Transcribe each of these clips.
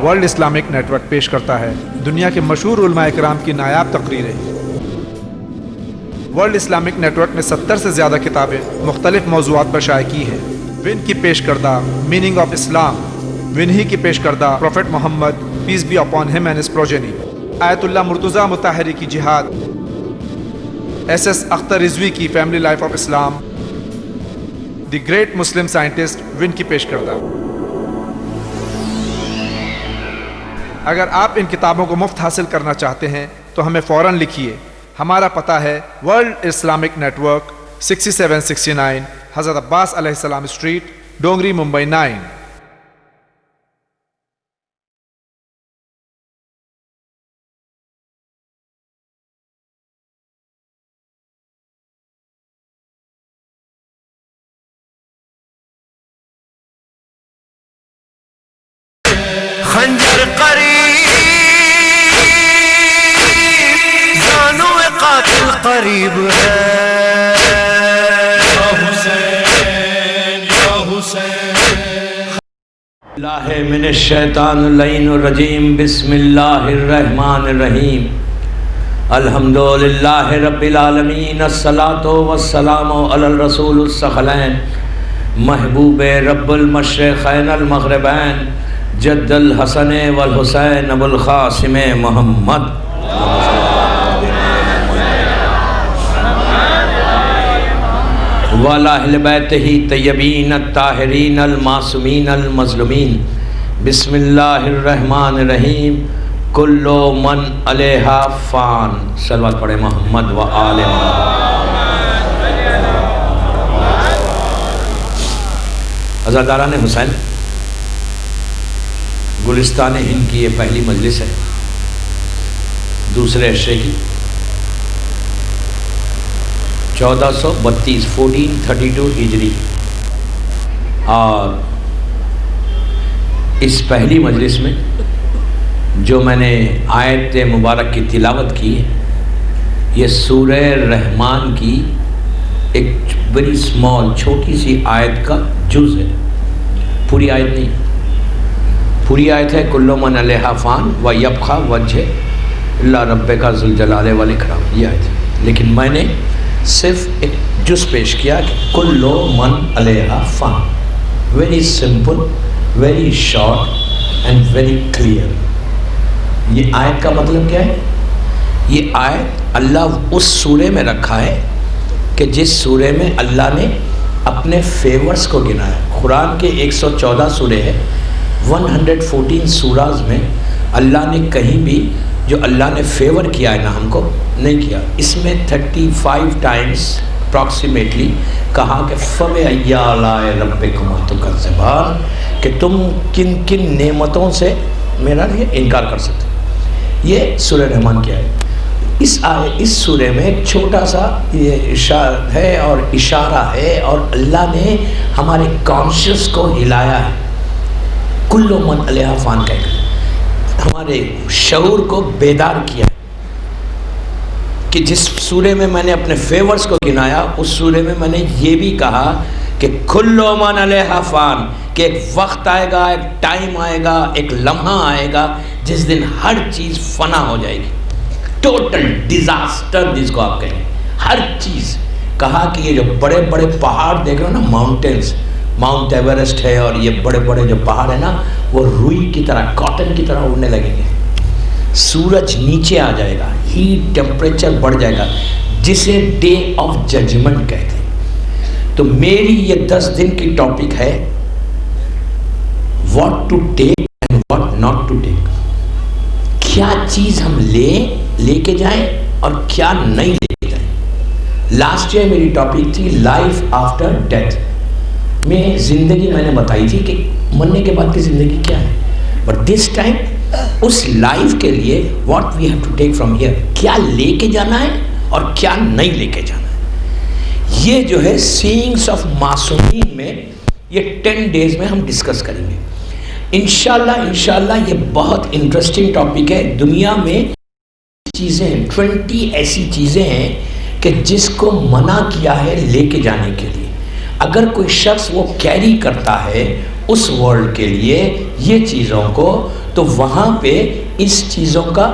World Islamic net work پیش کرتا ہے دنیا کے مشہور علماء کرام کی نایاب تقریریں۔ ورلڈ اسلامک نیٹ ورک نے 70 سے زیادہ کتابیں مختلف موضوعات پر شائع کی ہیں۔ ون کی پیش کردہ میننگ آف اسلام، ون ہی کی پیش کردہ prophet Muhammad peace be upon him and his progeny, Ayatollah Murtaza مطہری کی جہاد، ایس ایس اختر رضوی کی family life of Islam, the great Muslim scientist one کی پیش کردہ۔ اگر آپ ان کتابوں کو مفت حاصل کرنا چاہتے ہیں تو ہمیں فوراً لکھیے۔ ہمارا پتہ ہے ورلڈ اسلامک نیٹ ورک 6769 حضرت عباس علیہ السلام اسٹریٹ، ڈونگری، ممبئی 9۔ خنجر قریب، زانو قاتل قریب ہے، یا حسین یا حسین۔ اللہ من الشیطان اللعین الرجیم، بسم اللہ الرحمن الرحیم، الحمدللہ رب العالمین، الصلاۃ والسلام علی الرسول الثقلین، محبوب رب المشرقین المغربین، جد الحسن والحسین ابو القاسم محمد، وعلی اہل بیتہ طیبین الطاہرین المعصومین المظلومین۔ بسم اللہ الرحمن الرحیم، کل من علیہا فان۔ صلوات پڑھیں محمد و آل محمد۔ عزاداران حسین، گلستان ہند کی یہ پہلی مجلس ہے، دوسرے عشرے کی، 1432 ہجری، اور اس پہلی مجلس میں جو میں نے آیت مبارک کی تلاوت کی ہے، یہ سورہ رحمان کی ایک بڑی چھوٹی سی آیت کا جز ہے، پوری آیت نہیں۔ پوری آیت ہے کل من علیہا فان و یبقی وجہ اللہ ربک ذو الجلال والاکرام، یہ آیت ہے، لیکن میں نے صرف ایک جز پیش کیا کہ کل من علیہا فان، very simple, very short and very clear. یہ آیت کا مطلب کیا ہے؟ یہ آیت اللہ اس سورے میں رکھا ہے کہ جس سورے میں اللہ نے اپنے فیورز کو گنا ہے۔ قرآن کے 114 سورے ہیں، 114 سوراز میں اللہ نے کہیں بھی جو اللہ نے فیور کیا ہے نا ہم کو نہیں کیا۔ اس میں 35 ٹائمز اپراکسیمیٹلی کہا کہ فَبِأَيِّ آلَاءِ رَبِّكُمَا تُكَذِّبَانِ، کہ تم کن کن نعمتوں سے میرا یہ انکار کر سکتے۔ یہ سورہ رحمان کیا ہے؟ اس سورہ میں ایک چھوٹا سا یہ ارشاد ہے اور اشارہ ہے، اور اللہ نے ہمارے کانشیس کو ہلایا ہے، کل من علیہا فان کہہ کر ہمارے شعور کو بیدار کیا ہے کہ جس سورے میں میں نے اپنے فیورز کو گنایا، اس سورے میں میں نے یہ بھی کہا کہ کل من علیہا فان، کہ ایک وقت آئے گا، ایک ٹائم آئے گا، ایک لمحہ آئے گا جس دن ہر چیز فنا ہو جائے گی، ٹوٹل ڈیزاسٹر جس کو آپ کہیں، ہر چیز۔ کہا کہ یہ جو بڑے بڑے پہاڑ دیکھ رہے ہو نا، ماؤنٹینز، ماؤنٹ ایورسٹ ہے، اور یہ بڑے بڑے جو پہاڑ ہیں نا، وہ روئی کی طرح، کاٹن کی طرح اڑنے لگیں گے۔ سورج نیچے آ جائے گا، ہیٹ ٹیمپریچر بڑھ جائے گا، جسے ڈے آف ججمنٹ کہتے ہیں۔ تو میری یہ 10 دن کی ٹاپک ہے what to take and what not to take, کیا چیز ہم لے کے جائیں اور کیا نہیں لے کے جائیں۔ لاسٹ ایئر میری ٹاپک تھی لائف آفٹر ڈیتھ، میں زندگی میں نے بتائی تھی کہ مرنے کے بعد کی زندگی کیا ہے، بٹ دس ٹائم اس لائف کے لیے what we have to take from here, کیا لے کے جانا ہے اور کیا نہیں لے کے جانا ہے۔ یہ جو ہے سینگس آف معصومین میں یہ 10 ڈیز میں ہم ڈسکس کریں گے انشاءاللہ۔ یہ بہت انٹرسٹنگ ٹاپک ہے۔ دنیا میں چیزیں 20 ایسی چیزیں ہیں کہ جس کو منع کیا ہے لے کے جانے کے لیے، اگر کوئی شخص وہ کیری کرتا ہے اس ورلڈ کے لیے یہ چیزوں کو، تو وہاں پہ اس چیزوں کا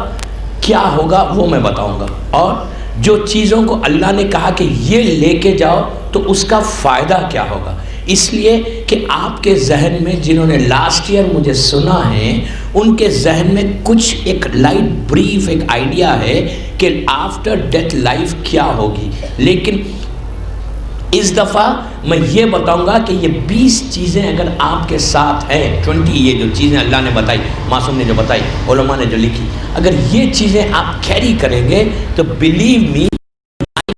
کیا ہوگا وہ میں بتاؤں گا، اور جو چیزوں کو اللہ نے کہا کہ یہ لے کے جاؤ تو اس کا فائدہ کیا ہوگا. اس لیے کہ آپ کے ذہن میں جنہوں نے لاسٹ ایئر مجھے سنا ہے ان کے ذہن میں کچھ ایک لائٹ بریف ایک آئیڈیا ہے کہ آفٹر ڈیتھ لائف کیا ہوگی. لیکن اس دفعہ میں یہ بتاؤں گا کہ یہ 20 چیزیں اگر آپ کے ساتھ ہیں، 20 یہ جو چیزیں اللہ نے بتائی، معصوم نے جو بتائی، علماء نے جو لکھی، اگر یہ چیزیں آپ کیری کریں گے تو بلیو می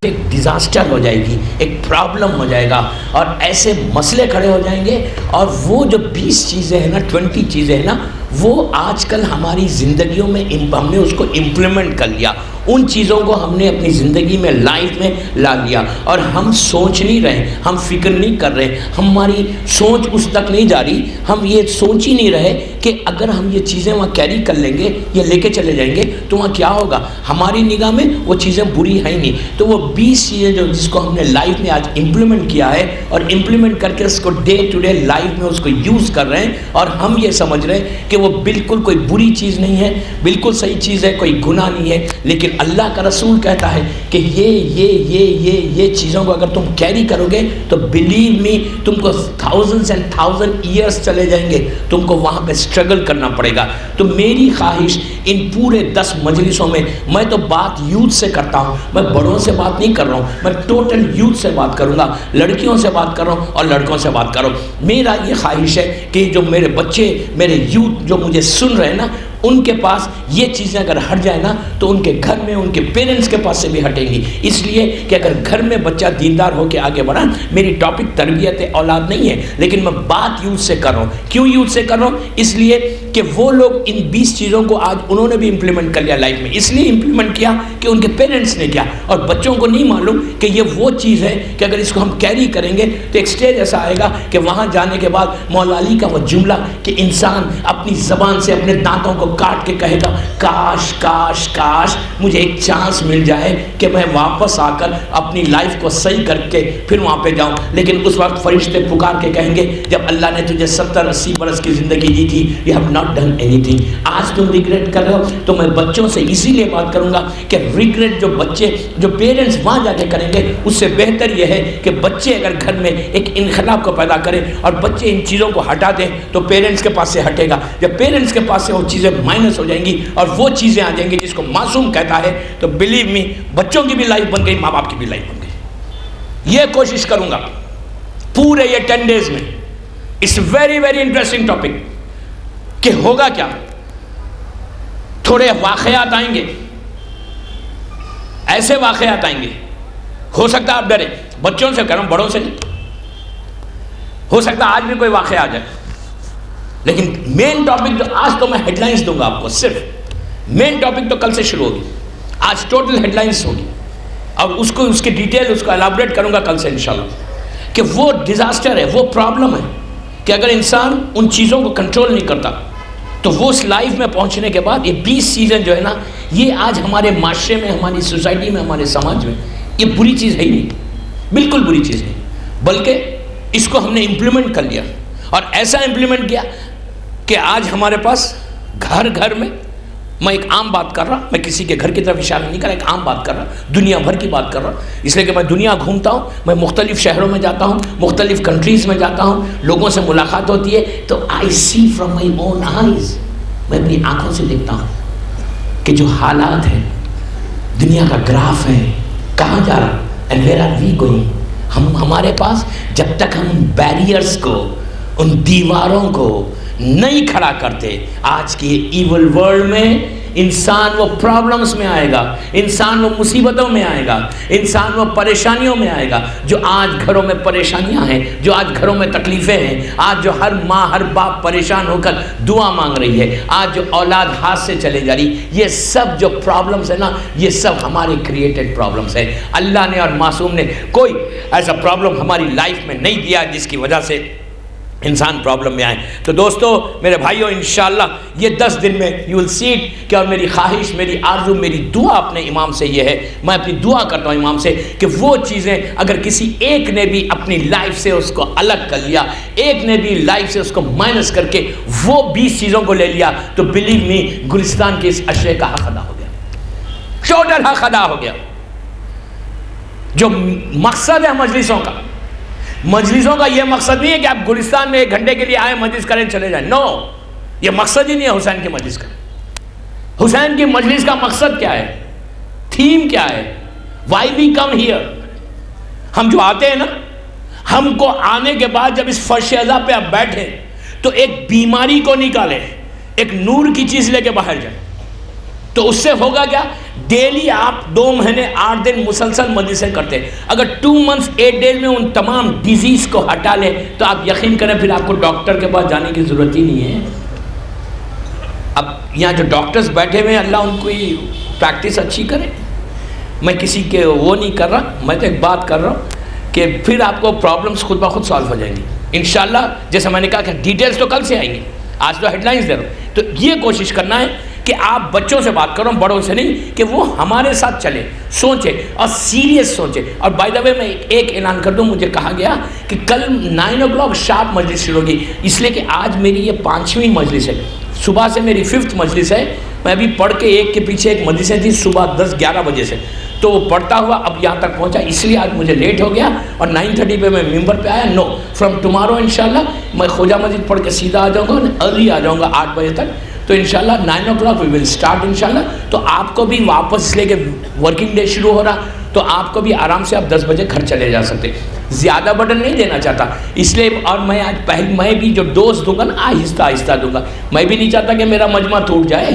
ایک ڈیزاسٹر ہو جائے گی، ایک پرابلم ہو جائے گا، اور ایسے مسئلے کھڑے ہو جائیں گے. اور وہ جو 20 چیزیں ہیں نا، 20 چیزیں ہیں نا، وہ آج کل ہماری زندگیوں میں ہم نے اس کو امپلیمنٹ کر لیا. ان چیزوں کو ہم نے اپنی زندگی میں لائف میں لا لیا، اور ہم سوچ نہیں رہے، ہم فکر نہیں کر رہے، ہماری سوچ اس تک نہیں جا رہی، ہم یہ سوچ ہی نہیں رہے کہ اگر ہم یہ چیزیں وہاں کیری کر لیں گے یا لے کے چلے جائیں گے تو وہاں کیا ہوگا. ہماری نگاہ میں وہ چیزیں بری ہیں ہی نہیں. تو وہ 20 چیزیں جو جس کو ہم نے لائف میں آج امپلیمنٹ کیا ہے، اور امپلیمنٹ کر کے اس کو ڈے ٹو ڈے لائف میں اس کو یوز کر رہے ہیں، اور ہم یہ سمجھ رہے ہیں کہ وہ بالکل کوئی بری چیز نہیں ہے، بالکل صحیح چیز ہے، کوئی گناہ نہیں ہے. لیکن اللہ کا رسول کہتا ہے کہ یہ چیزوں کو اگر تم کیری کرو گے تو بلیو می تم کو تھاؤزنڈز اینڈ تھاؤزنڈ ایئرس چلے جائیں گے، تم کو وہاں پہ اسٹرگل کرنا پڑے گا. تو میری خواہش ان پورے 10 مجلسوں میں تو بات یوتھ سے کرتا ہوں، میں بڑوں سے بات نہیں کر رہا ہوں، میں ٹوٹل یوتھ سے بات کروں گا، لڑکیوں سے بات کر رہا ہوں اور لڑکوں سے بات کر رہا ہوں. میرا یہ خواہش ہے کہ جو میرے بچے، میرے یوتھ جو مجھے سن رہے ہیں نا، ان کے پاس یہ چیزیں اگر ہٹ جائیں نا تو ان کے گھر میں ان کے پیرنٹس کے پاس سے بھی ہٹیں گی. اس لیے کہ اگر گھر میں بچہ دیندار ہو کے آگے بڑھا، میری ٹاپک تربیت اولاد نہیں ہے، لیکن میں بات یوتھ سے کر رہا ہوں. کیوں یوتھ سے کر رہا ہوں؟ اس لیے کہ وہ لوگ ان 20 چیزوں کو آج انہوں نے بھی امپلیمنٹ کر لیا لائف میں. اس لیے امپلیمنٹ کیا کہ ان کے پیرنٹس نے کیا، اور بچوں کو نہیں معلوم کہ یہ وہ چیز ہے کہ اگر اس کو ہم کیری کریں گے تو ایک سٹیج ایسا آئے گا کہ وہاں جانے کے بعد مولا علی کا وہ جملہ کہ انسان اپنی زبان سے اپنے دانتوں کو کاٹ کے کہے گا کاش کاش کاش مجھے ایک چانس مل جائے کہ میں واپس آ کر اپنی لائف کو صحیح کر کے پھر وہاں پہ جاؤں. لیکن اس وقت فرشتے پکار کے کہیں گے جب اللہ نے تجھے 70-80 برس کی زندگی دی تھی، you have not done anything. آج تم ریگریٹ کر رہے ہو. تو میں بچوں سے اسی لیے بات کروں گا کہ ریگریٹ جو بچے جو پیرنٹس وہاں جا کے کریں گے، اس سے بہتر یہ ہے کہ بچے اگر گھر میں ایک انقلاب کو پیدا کریں اور بچے ان چیزوں کو ہٹا دیں تو پیرنٹس کے پاس سے ہٹے گا. جب پیرنٹس کے پاس سے وہ چیزیں مائنس ہو جائیں گی اور وہ چیزیں آ جائیں گی جس کو معصوم کہتا ہے، تو بلیو می بچوں کی بھی لائف بن گئی، ماں باپ کی بھی لائف بن گئی. یہ کوشش کروں گا پورے یہ 10 ڈیز میں. It's very very interesting topic کہ ہوگا کیا. تھوڑے واقعات آئیں گے، ایسے واقعات آئیں گے، ہو سکتا آپ ڈرے. بچوں سے کہہ رہا ہوں، بڑوں سے نہیں. ہو سکتا آج بھی کوئی واقعہ آ جائے، لیکن مین ٹاپک جو آج تو میں ہیڈ لائنز دوں گا آپ کو، صرف مین ٹاپک تو کل سے شروع ہوگی. آج ٹوٹل ہیڈ لائنز ہوگی اور اس کی ڈیٹیل اس کو الیبوریٹ کروں گا کل سے انشاءاللہ. کہ وہ ڈیزاسٹر ہے، وہ پرابلم ہے کہ اگر انسان ان چیزوں کو کنٹرول نہیں کرتا تو وہ اس لائف میں پہنچنے کے بعد یہ 20 چیزیں جو ہے نا، یہ آج ہمارے معاشرے میں، ہماری سوسائٹی میں، ہمارے سماج میں یہ بری چیز ہے ہی نہیں، بالکل بری چیز نہیں، بلکہ اس کو ہم نے امپلیمنٹ کر لیا. اور ایسا امپلیمنٹ کیا کہ آج ہمارے پاس گھر گھر میں، میں ایک عام بات کر رہا، میں کسی کے گھر کی طرف اشارہ نہیں کر رہا، ایک عام بات کر رہا، دنیا بھر کی بات کر رہا. اس لیے کہ میں دنیا گھومتا ہوں، میں مختلف شہروں میں جاتا ہوں، مختلف کنٹریز میں جاتا ہوں، لوگوں سے ملاقات ہوتی ہے تو آئی سی فرام مائی اون آئیز، میں اپنی آنکھوں سے دیکھتا ہوں کہ جو حالات ہیں، دنیا کا گراف ہے، کہاں جا رہا and where are we going. ہمارے پاس جب تک ہم بیریئرز کو، ان دیواروں کو نہیں کھڑا کرتے، آج کی ایول ورلڈ میں انسان وہ پرابلمز میں آئے گا، انسان وہ مصیبتوں میں آئے گا، انسان وہ پریشانیوں میں آئے گا. جو آج گھروں میں پریشانیاں ہیں، جو آج گھروں میں تکلیفیں ہیں، آج جو ہر ماں ہر باپ پریشان ہو کر دعا مانگ رہی ہے، آج جو اولاد ہاتھ سے چلے جا رہی، یہ سب جو پرابلمز ہیں نا، یہ سب ہمارے کریٹڈ پرابلمز ہیں. اللہ نے اور معصوم نے کوئی ایسا پرابلم ہماری لائف میں نہیں دیا جس کی وجہ سے انسان پرابلم میں آئے. تو دوستو میرے بھائیوں انشاءاللہ یہ 10 دن میں یو ول سی اٹ کہ اور میری خواہش میری آرزو میری دعا اپنے امام سے یہ ہے, میں اپنی دعا کرتا ہوں امام سے کہ وہ چیزیں اگر کسی ایک نے بھی اپنی لائف سے اس کو الگ کر لیا, ایک نے بھی لائف سے اس کو مائنس کر کے وہ 20 چیزوں کو لے لیا, تو بلیو می گلستان کے اس اشرے کا حق ادا ہو گیا, ٹوٹل حق ادا ہو گیا. جو مقصد ہے مجلسوں کا یہ مقصد نہیں ہے کہ آپ گلستان میں 1 گھنٹے کے لیے آئے مجلس کریں چلے جائیں. نو, یہ مقصد ہی نہیں ہے حسین کی مجلس کا. حسین کی مجلس کا مقصد کیا ہے, تھیم کیا ہے, وائی وی کم ہیئر. ہم جو آتے ہیں نا, ہم کو آنے کے بعد جب اس فرش ازا پہ آپ بیٹھیں تو ایک بیماری کو نکالیں, ایک نور کی چیز لے کے باہر جائیں. تو اس سے ہوگا کیا, ڈیلی آپ 2 مہینے 8 دن مسلسل مجلسیں کرتے ہیں, اگر 2 months 8 days میں ان تمام ڈیزیز کو ہٹا لیں تو آپ یقین کریں پھر آپ کو ڈاکٹر کے پاس جانے کی ضرورت ہی نہیں ہے. اب یہاں جو ڈاکٹرز بیٹھے ہوئے ہیں اللہ ان کو پریکٹس اچھی کرے, میں کسی کے وہ نہیں کر رہا, میں تو ایک بات کر رہا ہوں کہ پھر آپ کو پرابلمس خود بخود سالو ہو جائیں گی انشاءاللہ. جیسے میں نے کہا کہ ڈیٹیلز تو کل سے آئیں گے, آج تو ہیڈ لائنز دے رہا ہوں. تو یہ کوشش کرنا ہے کہ آپ بچوں سے بات کرو, بڑوں سے نہیں, کہ وہ ہمارے ساتھ چلے, سوچے اور سیریس سوچے. اور بائی دا وے میں ایک اعلان کر دوں, مجھے کہا گیا کہ کل 9 o'clock شارپ مجلس شروع ہوگی, اس لیے کہ آج میری یہ 5ویں مجلس ہے, صبح سے میری 5th مجلس ہے. میں ابھی پڑھ کے ایک کے پیچھے ایک مجلسیں تھی صبح 10-11 بجے سے, تو وہ پڑھتا ہوا اب یہاں تک پہنچا, اس لیے آج مجھے لیٹ ہو گیا اور 9:30 پہ میں ممبر پہ آیا. نو, فرام ٹمارو انشاءاللہ میں خوجہ مسجد پڑھ کے سیدھا آ جاؤں گا, ارلی آ جاؤں گا 8 بجے تک. تو انشاءاللہ 9 o'clock we will start انشاءاللہ. تو آپ کو بھی واپس لے کے ورکنگ ڈے شروع ہو رہا, تو آپ کو بھی آرام سے آپ 10 بجے گھر چلے جا سکتے. زیادہ برڈن نہیں دینا چاہتا اس لیے, اور میں آج میں بھی جو ڈوز دوں گا نا آہستہ آہستہ دوں گا. میں بھی نہیں چاہتا کہ میرا مجمع ٹوٹ جائے,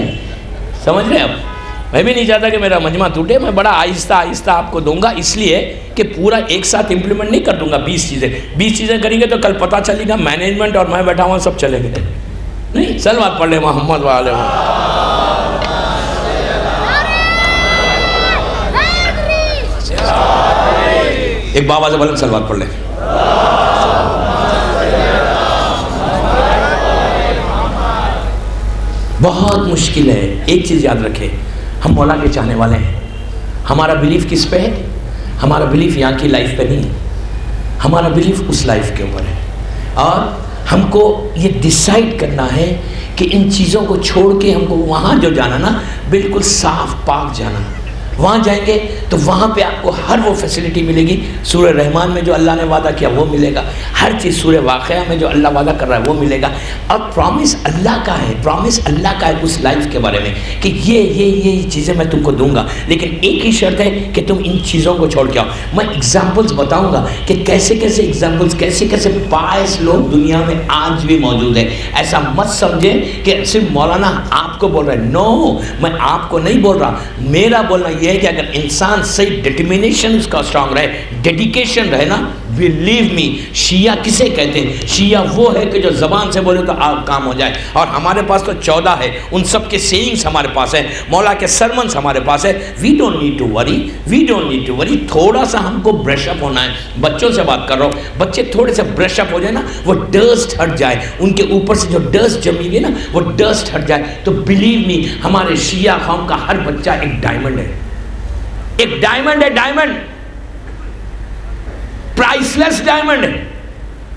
سمجھ رہے ہیں آپ, میں بھی نہیں چاہتا کہ میرا مجمع ٹوٹے. میں بڑا آہستہ آہستہ آپ کو دوں گا, اس لیے کہ پورا ایک ساتھ امپلیمنٹ نہیں کر دوں گا. 20 چیزیں کریں گے تو کل پتہ چلے گا مینجمنٹ اور میں بیٹھا ہوا سب چلے گئے. نہیں, سلوات پڑھ لیں محمد وعلیہ. ایک بابا سے بلند سلوات پڑھ لیں. بہت مشکل ہے. ایک چیز یاد رکھیں, ہم مولا کے چاہنے والے ہیں. ہمارا بلیف کس پہ ہے, ہمارا بلیف یہاں کی لائف پہ نہیں ہے, ہمارا بلیف اس لائف کے اوپر ہے. اور ہم کو یہ ڈیسائیڈ کرنا ہے کہ ان چیزوں کو چھوڑ کے ہم کو وہاں جو جانا نا, بالکل صاف پاک جانا. وہاں جائیں گے تو وہاں پہ آپ کو ہر وہ فیسلٹی ملے گی. سورہ رحمان میں جو اللہ نے وعدہ کیا وہ ملے گا, ہر چیز سورہ واقعہ میں جو اللہ وعدہ کر رہا ہے وہ ملے گا. اور پرومس اللہ کا ہے, پرومس اللہ کا ہے اس لائف کے بارے میں کہ یہ چیزیں میں تم کو دوں گا, لیکن ایک ہی شرط ہے کہ تم ان چیزوں کو چھوڑ کے آؤ. میں ایگزامپلس بتاؤں گا کہ کیسے ایگزامپلس, کیسے پائس لوگ دنیا میں آج بھی موجود ہیں. ایسا مت سمجھیں کہ صرف مولانا آپ کو بول رہا ہے. نو, میں آپ کو نہیں بول رہا, میرا بولنا یہ ہے کہ اگر انسان صحیح ڈٹرمینیشن اس کا اسٹرانگ رہے, ڈیڈیکیشن رہے نا, بلیو می, شیعہ کسے کہتے ہیں, شیعہ وہ ہے کہ جو زبان سے بولے تو کام ہو جائے. اور ہمارے پاس تو 14 ہے, ان سب کے سیئنگز ہمارے پاس ہیں, مولا کے سرمنز ہمارے پاس ہے. We don't need to worry, تھوڑا سا ہم کو برش اپ ہونا ہے. بچوں سے بات کر رہا ہوں, بچے تھوڑے سے برش اپ ہو جائے نا, وہ ڈسٹ ہٹ جائے, ان کے اوپر سے جو ڈسٹ جمی ہوئی نا وہ ڈسٹ ہٹ جائے, تو بلیو می ہمارے شیعہ قوم کا ہر بچہ ایک ڈائمنڈ ہے, ایک ڈائمنڈ ہے, ڈائمنڈ, پرائس لیس ڈائمنڈ ہے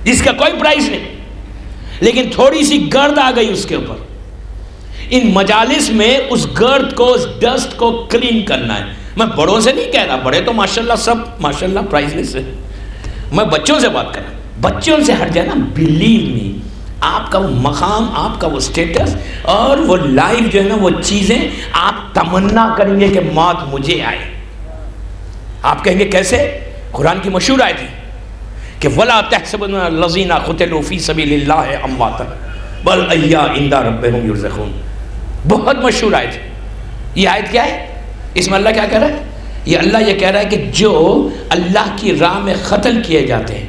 جس کا کوئی پرائس نہیں. لیکن تھوڑی سی گرد آ گئی اس کے اوپر. ان مجالس میں اس گرد کو, اس ڈسٹ کو کلین کرنا ہے. میں بڑوں سے نہیں کہہ رہا, بڑے تو ماشاءاللہ سب ماشاءاللہ پرائس لیس ہے. میں بچوں سے بات کر رہا ہوں, بچوں سے ہٹ جائے نا, بلیو می آپ کا وہ مقام, آپ کا وہ سٹیٹس اور وہ لائف جو ہے نا, وہ چیزیں آپ تمنا کریں گے کہ موت مجھے آئے. آپ کہیں گے کیسے؟ قرآن کی مشہور آیت ہے کہ وَلَا تَحْسَبُنَّ الَّذِينَ قُتِلُوا فِي سَبِيلِ اللَّهِ أَمْوَاتًا بَلْ أَحْيَاءٌ عِندَ رَبِّهِمْ يُرْزَقُونَ. بہت مشہور آیت ہے. یہ آیت کیا ہے؟ اس میں اللہ کیا کہہ رہا ہے؟ یہ اللہ یہ کہہ رہا ہے کہ جو اللہ کی راہ میں قتل کیے جاتے ہیں,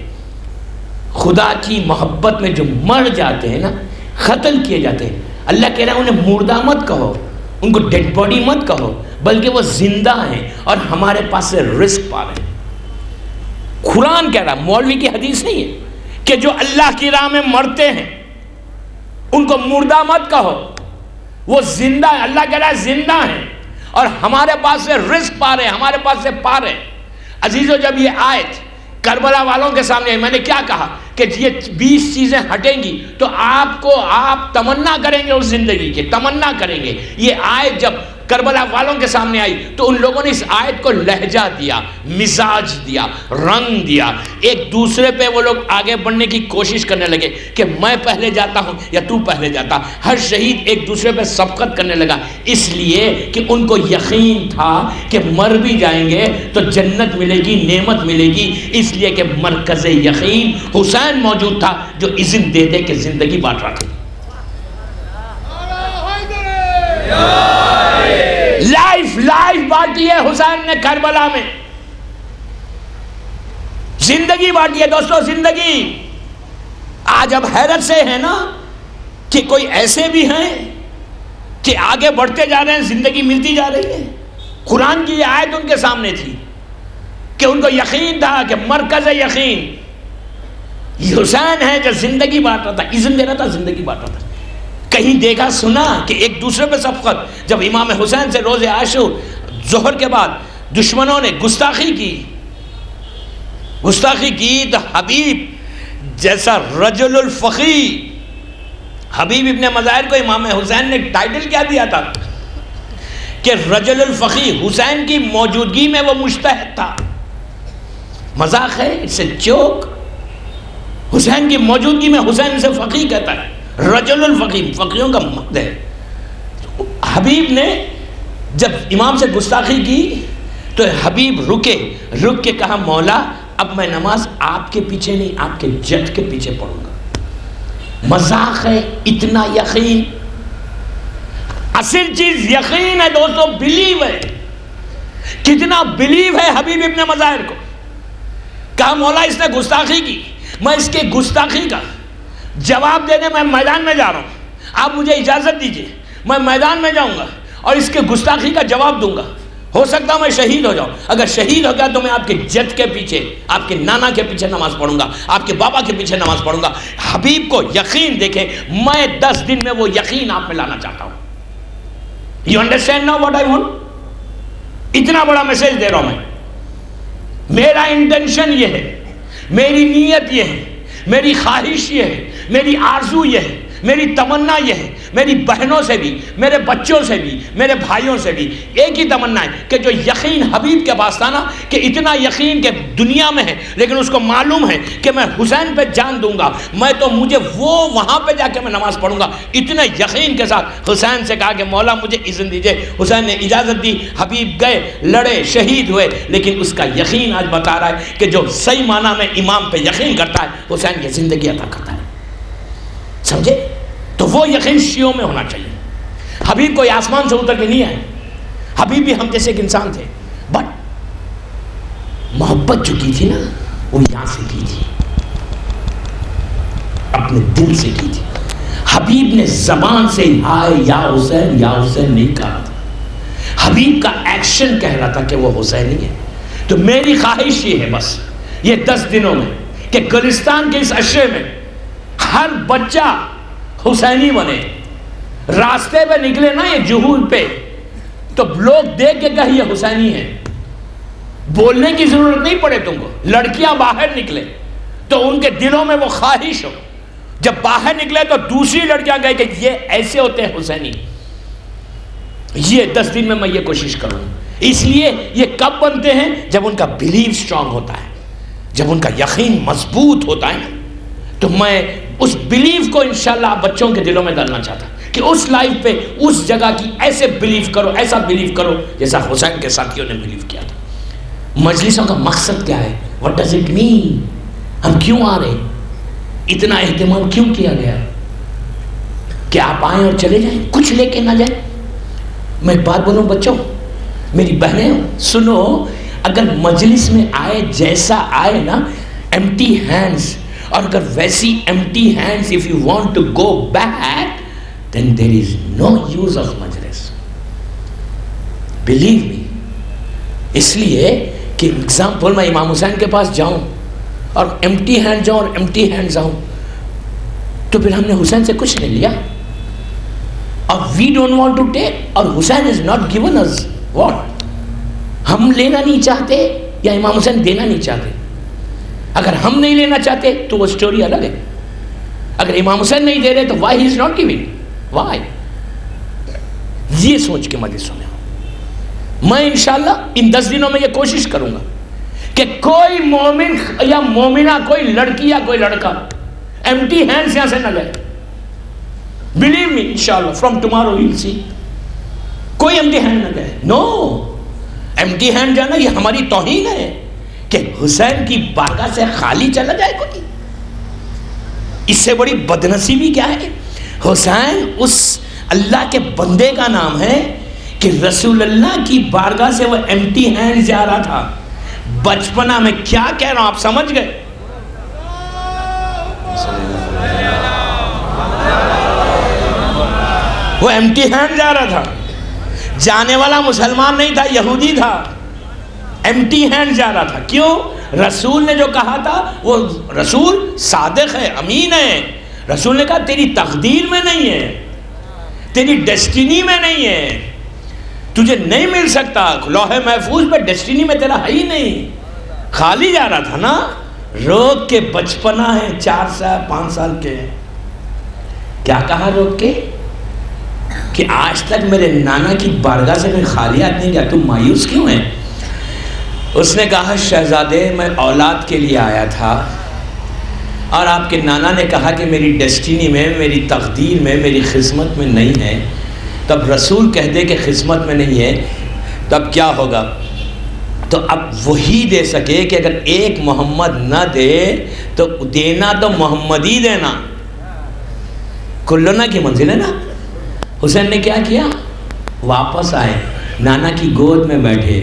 خدا کی محبت میں جو مر جاتے ہیں نا, قتل کیے جاتے ہیں, اللہ کہہ رہا ہے انہیں مردہ مت کہو, ان کو ڈیڈ باڈی مت کہو, بلکہ وہ زندہ ہیں اور ہمارے پاس سے رزق پا رہے ہیں. قرآن کہہ رہا, مولوی کی حدیث نہیں ہے, کہ جو اللہ کی راہ میں مرتے ہیں ان کو مردہ مت کہو، وہ زندہ ہے. اللہ کہہ رہا ہے زندہ ہیں اور ہمارے پاس سے رزق پا رہے ہیں، ہمارے پاس سے پا رہے ہیں. عزیزو جب یہ آیت کربلا والوں کے سامنے میں نے کیا کہا کہ یہ 20 چیزیں ہٹیں گی تو آپ تمنا کریں گے اس زندگی کے، تمنا کریں گے. یہ آیت جب کربلا والوں کے سامنے آئی تو ان لوگوں نے اس آیت کو لہجہ دیا، مزاج دیا، رنگ دیا. ایک دوسرے پہ وہ لوگ آگے بڑھنے کی کوشش کرنے لگے کہ میں پہلے جاتا ہوں یا تو پہلے جاتا. ہر شہید ایک دوسرے پہ سبقت کرنے لگا، اس لیے کہ ان کو یقین تھا کہ مر بھی جائیں گے تو جنت ملے گی، نعمت ملے گی. اس لیے کہ مرکز یقین حسین موجود تھا جو اذن دے دے کے زندگی بانٹ رہا تھا. لائف بانٹی ہے حسین نے کربلا میں، زندگی بانٹی ہے دوستو، زندگی. آج اب حیرت سے ہے نا کہ کوئی ایسے بھی ہیں کہ آگے بڑھتے جا رہے ہیں، زندگی ملتی جا رہی ہے. قرآن کی یہ آیت ان کے سامنے تھی کہ ان کو یقین تھا کہ مرکز یقین یہ حسین ہے جو زندگی بانٹ رہا تھا، اذن دے رہا تھا، زندگی بانٹ رہا تھا. کہیں دیکھا سنا کہ ایک دوسرے پہ سبقت؟ جب امام حسین سے روز عاشور ظہر کے بعد دشمنوں نے گستاخی کی تو حبیب جیسا رجل الفقی، حبیب ابن مظاہر کو امام حسین نے ٹائٹل کیا دیا تھا کہ رجل الفقی. حسین کی موجودگی میں وہ مجتہد تھا. مذاق ہے، اٹس اے جوک. حسین کی موجودگی میں حسین سے فقی کہتا ہے، رجل الفقی، فقیوں کا مقد ہے. حبیب نے جب امام سے گستاخی کی تو حبیب رک کے کہا مولا اب میں نماز آپ کے پیچھے نہیں، آپ کے جد کے پیچھے پڑھوں گا. مذاق ہے، اتنا یقین. اصل چیز یقین ہے دوستو، بلیو ہے. کتنا بلیو ہے حبیب ابن مظاہر کو. کہا مولا اس نے گستاخی کی، میں اس کے گستاخی کا جواب دینے میں میدان میں جا رہا ہوں، آپ مجھے اجازت دیجئے میں میدان میں جاؤں گا اور اس کے گستاخی کا جواب دوں گا. ہو سکتا میں شہید ہو جاؤں. اگر شہید ہو گیا تو میں آپ کے جد کے پیچھے، آپ کے نانا کے پیچھے نماز پڑھوں گا، آپ کے بابا کے پیچھے نماز پڑھوں گا. حبیب کو یقین دیکھیں، میں 10 دن میں وہ یقین آپ میں لانا چاہتا ہوں. You understand now what I want? اتنا بڑا میسج دے رہا ہوں میں. میرا انٹینشن یہ ہے، میری نیت یہ ہے، میری خواہش یہ ہے، میری آرزو یہ ہے، میری تمنا یہ ہے. میری بہنوں سے بھی، میرے بچوں سے بھی، میرے بھائیوں سے بھی ایک ہی تمنا ہے کہ جو یقین حبیب کے پاس تھا نا، کہ اتنا یقین کہ دنیا میں ہے لیکن اس کو معلوم ہے کہ میں حسین پہ جان دوں گا، مجھے وہ وہاں پہ جا کے میں نماز پڑھوں گا. اتنے یقین کے ساتھ حسین سے کہا کہ مولا مجھے اذن دیجئے. حسین نے اجازت دی. حبیب گئے، لڑے، شہید ہوئے، لیکن اس کا یقین آج بتا رہا ہے کہ جو صحیح معنی میں امام پہ یقین کرتا ہے حسین یہ زندگی عطا کرتا ہے. سمجھے؟ تو وہ یقین شیعوں میں ہونا چاہیے. حبیب کوئی آسمان سے اتر کے نہیں آئے، حبیب بھی ہم جیسے ایک انسان تھے، بٹ محبت جو کی تھی نا وہ یہاں سے کی تھی، اپنے دل سے کی تھی. حبیب نے زبان سے ہائے یا حسین نہیں کہا تھا. حبیب کا ایکشن کہہ رہا تھا کہ وہ حسینی ہے. تو میری خواہش یہ ہے بس یہ 10 دنوں میں کہ گلستان کے اس عشرے میں ہر بچہ حسینی بنے. راستے پہ نکلے نا یہ جہول پہ تو لوگ دیکھ کے کہیں یہ حسینی ہے. بولنے کی ضرورت نہیں پڑے تم کو. لڑکیاں باہر نکلے تو ان کے دلوں میں وہ خواہش ہو، جب باہر نکلے تو دوسری لڑکیاں کہیں کہ یہ ایسے ہوتے ہیں حسینی. یہ 10 دن میں یہ کوشش کروں. اس لیے یہ کب بنتے ہیں؟ جب ان کا بلیف سٹرونگ ہوتا ہے، جب ان کا یقین مضبوط ہوتا ہے. تو میں اس بلیف کو انشاءاللہ بچوں کے دلوں میں ڈالنا چاہتا کہ اس لائف پہ اس جگہ کی ایسے بلیف کرو، ایسا بلیف کرو جیسا حسین کے ساتھیوں نے بلیف کیا تھا. مجلسوں کا مقصد کیا ہے؟ What does it mean؟ ہم کیوں آ رہے ہیں؟ اتنا اہتمام کیوں کیا گیا کہ آپ آئیں اور چلے جائیں، کچھ لے کے نہ جائیں؟ میں ایک بات بولوں بچوں، میری بہنیں سنو، اگر مجلس میں آئے جیسا آئے نا empty hands، اور اگر ویسی empty hands if you want to go back then there is no use of majlis. Believe me. اس لیے کہ ایگزامپل میں امام حسین کے پاس جاؤں اور ایمٹی ہینڈ جاؤں اور ایمٹی ہینڈ آؤں تو پھر ہم نے حسین سے کچھ نہیں لیا. اور we don't want to take, اور Hussain is not given us what. ہم لینا نہیں چاہتے یا امام حسین دینا نہیں چاہتے. اگر ہم نہیں لینا چاہتے تو وہ سٹوری الگ ہے. اگر امام حسین نہیں دے رہے تو why he is not giving, why. یہ سوچ کے مجلسوں میں میں انشاءاللہ ان 10 دنوں میں یہ کوشش کروں گا کہ کوئی مومن یا مومنہ, کوئی لڑکی یا کوئی لڑکا ایمٹی ہینڈ یہاں سے نہ گئے. بلیو می انشاءاللہ فرام ٹمارو ویل سی. کوئی ایمٹی ہینڈ نہ گئے. نو, ایمٹی ہینڈ جانا یہ ہماری توہین ہے کہ حسین کی بارگاہ سے خالی چلا جائے کوئی. اس سے بڑی بدنصیبی کیا ہے؟ حسین اس اللہ کے بندے کا نام ہے کہ رسول اللہ کی بارگاہ سے وہ ایمٹی ہینڈ جا رہا تھا. بچپنا میں کیا کہہ رہا ہوں آپ سمجھ گئے؟ وہ ایمٹی ہینڈ جا رہا تھا. جانے والا مسلمان نہیں تھا, یہودی تھا. ایمٹی ہینڈ جا رہا تھا. کیوں؟ رسول نے جو کہا تھا, وہ رسول صادق ہے, امین ہے. رسول نے کہا تیری تقدیر میں نہیں ہے, تیری ڈیسٹینی میں نہیں ہے, تجھے نہیں مل سکتا. لوح محفوظ پہ ڈیسٹینی میں تیرا ہے ہی نہیں. خالی جا رہا تھا نا. روک کے بچپنا ہے, 4 سال 5 سال کے. کیا کہا روک کے؟ کہ آج تک میرے نانا کی بارگاہ سے میں خالی ہاتھ نہیں گیا, تم مایوس کیوں ہے؟ اس نے کہا شہزادے میں اولاد کے لیے آیا تھا اور آپ کے نانا نے کہا کہ میری ڈیسٹینی میں, میری تقدیر میں, میری قسمت میں نہیں ہے. تب رسول کہہ دے کہ قسمت میں نہیں ہے تب کیا ہوگا؟ تو اب وہی دے سکے کہ اگر ایک محمد نہ دے تو دینا تو محمد ہی دینا. کلنا کی منزل ہے نا. حسین نے کیا کیا؟ واپس آئے, نانا کی گود میں بیٹھے.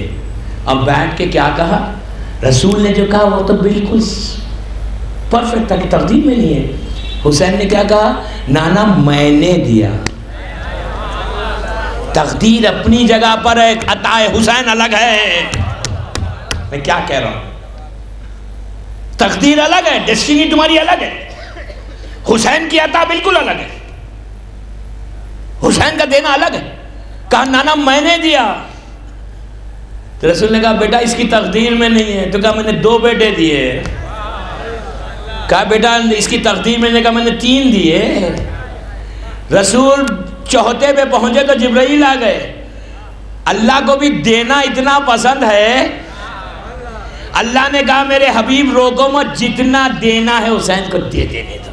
اب بیٹھ کے کیا کہا؟ رسول نے جو کہا وہ تو بالکل پرفیکٹ تھا کہ تقدیر میں نہیں ہے. حسین نے کیا کہا؟ نانا میں نے دیا. تقدیر اپنی جگہ پر ہے, عطا حسین الگ ہے. میں کیا کہہ رہا ہوں؟ تقدیر الگ ہے, ڈیسٹینی تمہاری الگ ہے. حسین کی عطا بالکل الگ ہے, حسین کا دینا الگ ہے. کہا نانا میں نے دیا. تو رسول نے کہا بیٹا اس کی تقدیر میں نہیں ہے. تو کہا میں نے 2 بیٹے دیے. کہا بیٹا اس کی تقدیر میں نے کہا میں نے 3 دیے. رسول چوتھے پہ پہنچے تو جبرائیل آ گئے. اللہ کو بھی دینا اتنا پسند ہے, اللہ نے کہا میرے حبیب روکو مت, جتنا دینا ہے حسین کو دے دینے دو.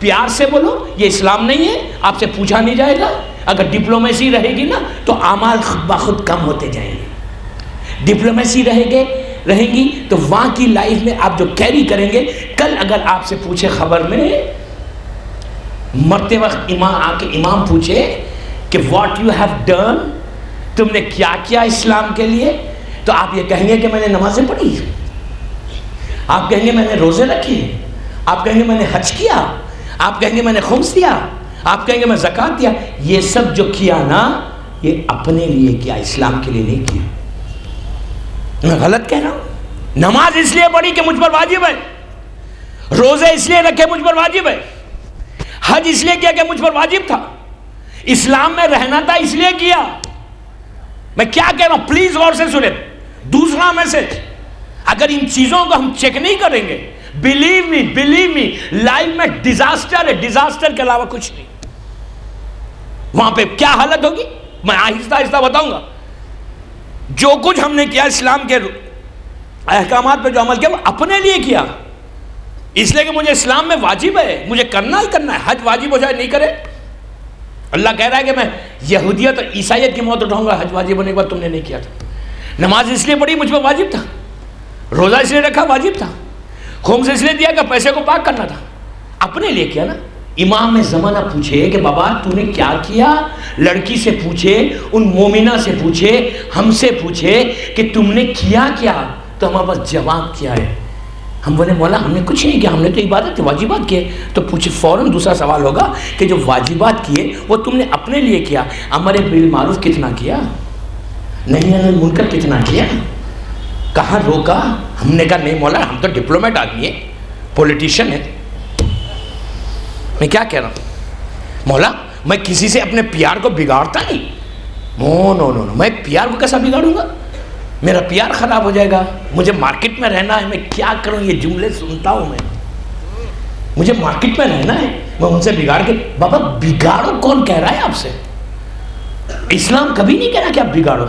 پیار سے بولو، یہ اسلام نہیں ہے، آپ سے پوچھا نہیں جائے گا. اگر ڈپلومیسی رہے گی نا تو اعمال خود بخود کم ہوتے جائیں گے. ڈپلومیسی رہیں گی تو وہاں کی لائف میں آپ جو کیری کریں گے، کل اگر آپ سے پوچھے خبر میں مرتے وقت امام پوچھے کہ واٹ یو ہیو ڈن، تم نے کیا کیا اسلام کے لیے، تو آپ یہ کہیں گے کہ میں نے نمازیں پڑھی، آپ کہیں گے میں نے روزے رکھے، آپ کہیں گے میں نے حج کیا، آپ کہیں گے میں نے خمس دیا، آپ کہیں گے میں زکوٰۃ دیا. یہ سب جو کیا نا یہ اپنے لیے کیا، اسلام کے لیے نہیں کیا. میں غلط کہہ رہا ہوں؟ نماز اس لیے پڑھی کہ مجھ پر واجب ہے، روزے اس لیے رکھے مجھ پر واجب ہے، حج اس لیے کیا کہ مجھ پر واجب تھا، اسلام میں رہنا تھا اس لیے کیا. میں کیا کہہ رہا ہوں پلیز غور سے سنیں. دوسرا میسج، اگر ان چیزوں کو ہم چیک نہیں کریں گے، بلیو می لائف میں ڈیزاسٹر ہے، ڈیزاسٹر کے علاوہ کچھ نہیں. وہاں پہ کیا حالت ہوگی میں آہستہ آہستہ بتاؤں گا. جو کچھ ہم نے کیا اسلام کے احکامات پہ جو عمل کیا وہ اپنے لیے کیا، اس لیے کہ مجھے اسلام میں واجب ہے، مجھے کرنا ہی کرنا ہے. حج واجب ہو جائے نہیں کرے، اللہ کہہ رہا ہے کہ میں یہودیت اور عیسائیت کی موت اٹھاؤں گا حج واجب ہونے کے بعد تم نے نہیں کیا تھا. نماز اس لیے پڑھی مجھ پر واجب تھا، روزہ اس لیے رکھا واجب تھا، خمس اس لیے دیا کہ پیسے کو پاک کرنا تھا، اپنے لیے کیا نا. امام زمانہ پوچھے کہ بابا تو نے کیا کیا، لڑکی سے پوچھے، ان مومنہ سے پوچھے، ہم سے پوچھے کہ تم نے کیا کیا، تو ہمارے پاس جواب کیا ہے. ہم بولے مولا ہم نے کچھ نہیں کیا، ہم نے تو عبادت واجبات کیے. تو پوچھے فوراً دوسرا سوال ہوگا کہ جو واجبات کیے وہ تم نے اپنے لیے کیا، امر بالمعروف کتنا کیا، نہیں عن المنکر کتنا کیا، کہاں روکا. ہم نے کہا نہیں مولا ہم تو ڈپلومیٹ آدمی ہیں، پولیٹیشین ہیں. میں کیا کہہ رہا ہوں مولا میں کسی سے اپنے پیار کو بگاڑتا نہیں. نو میں پیار کو کیسا بگاڑوں گا، میرا پیار خراب ہو جائے گا. مجھے مارکیٹ میں رہنا ہے، میں کیا کروں، یہ جملے سنتا ہوں میں، مجھے مارکیٹ میں رہنا ہے، میں ان سے بگاڑ کے. بابا بگاڑو کون کہہ رہا ہے آپ سے؟ اسلام کبھی نہیں کہہ رہا کہ آپ بگاڑو.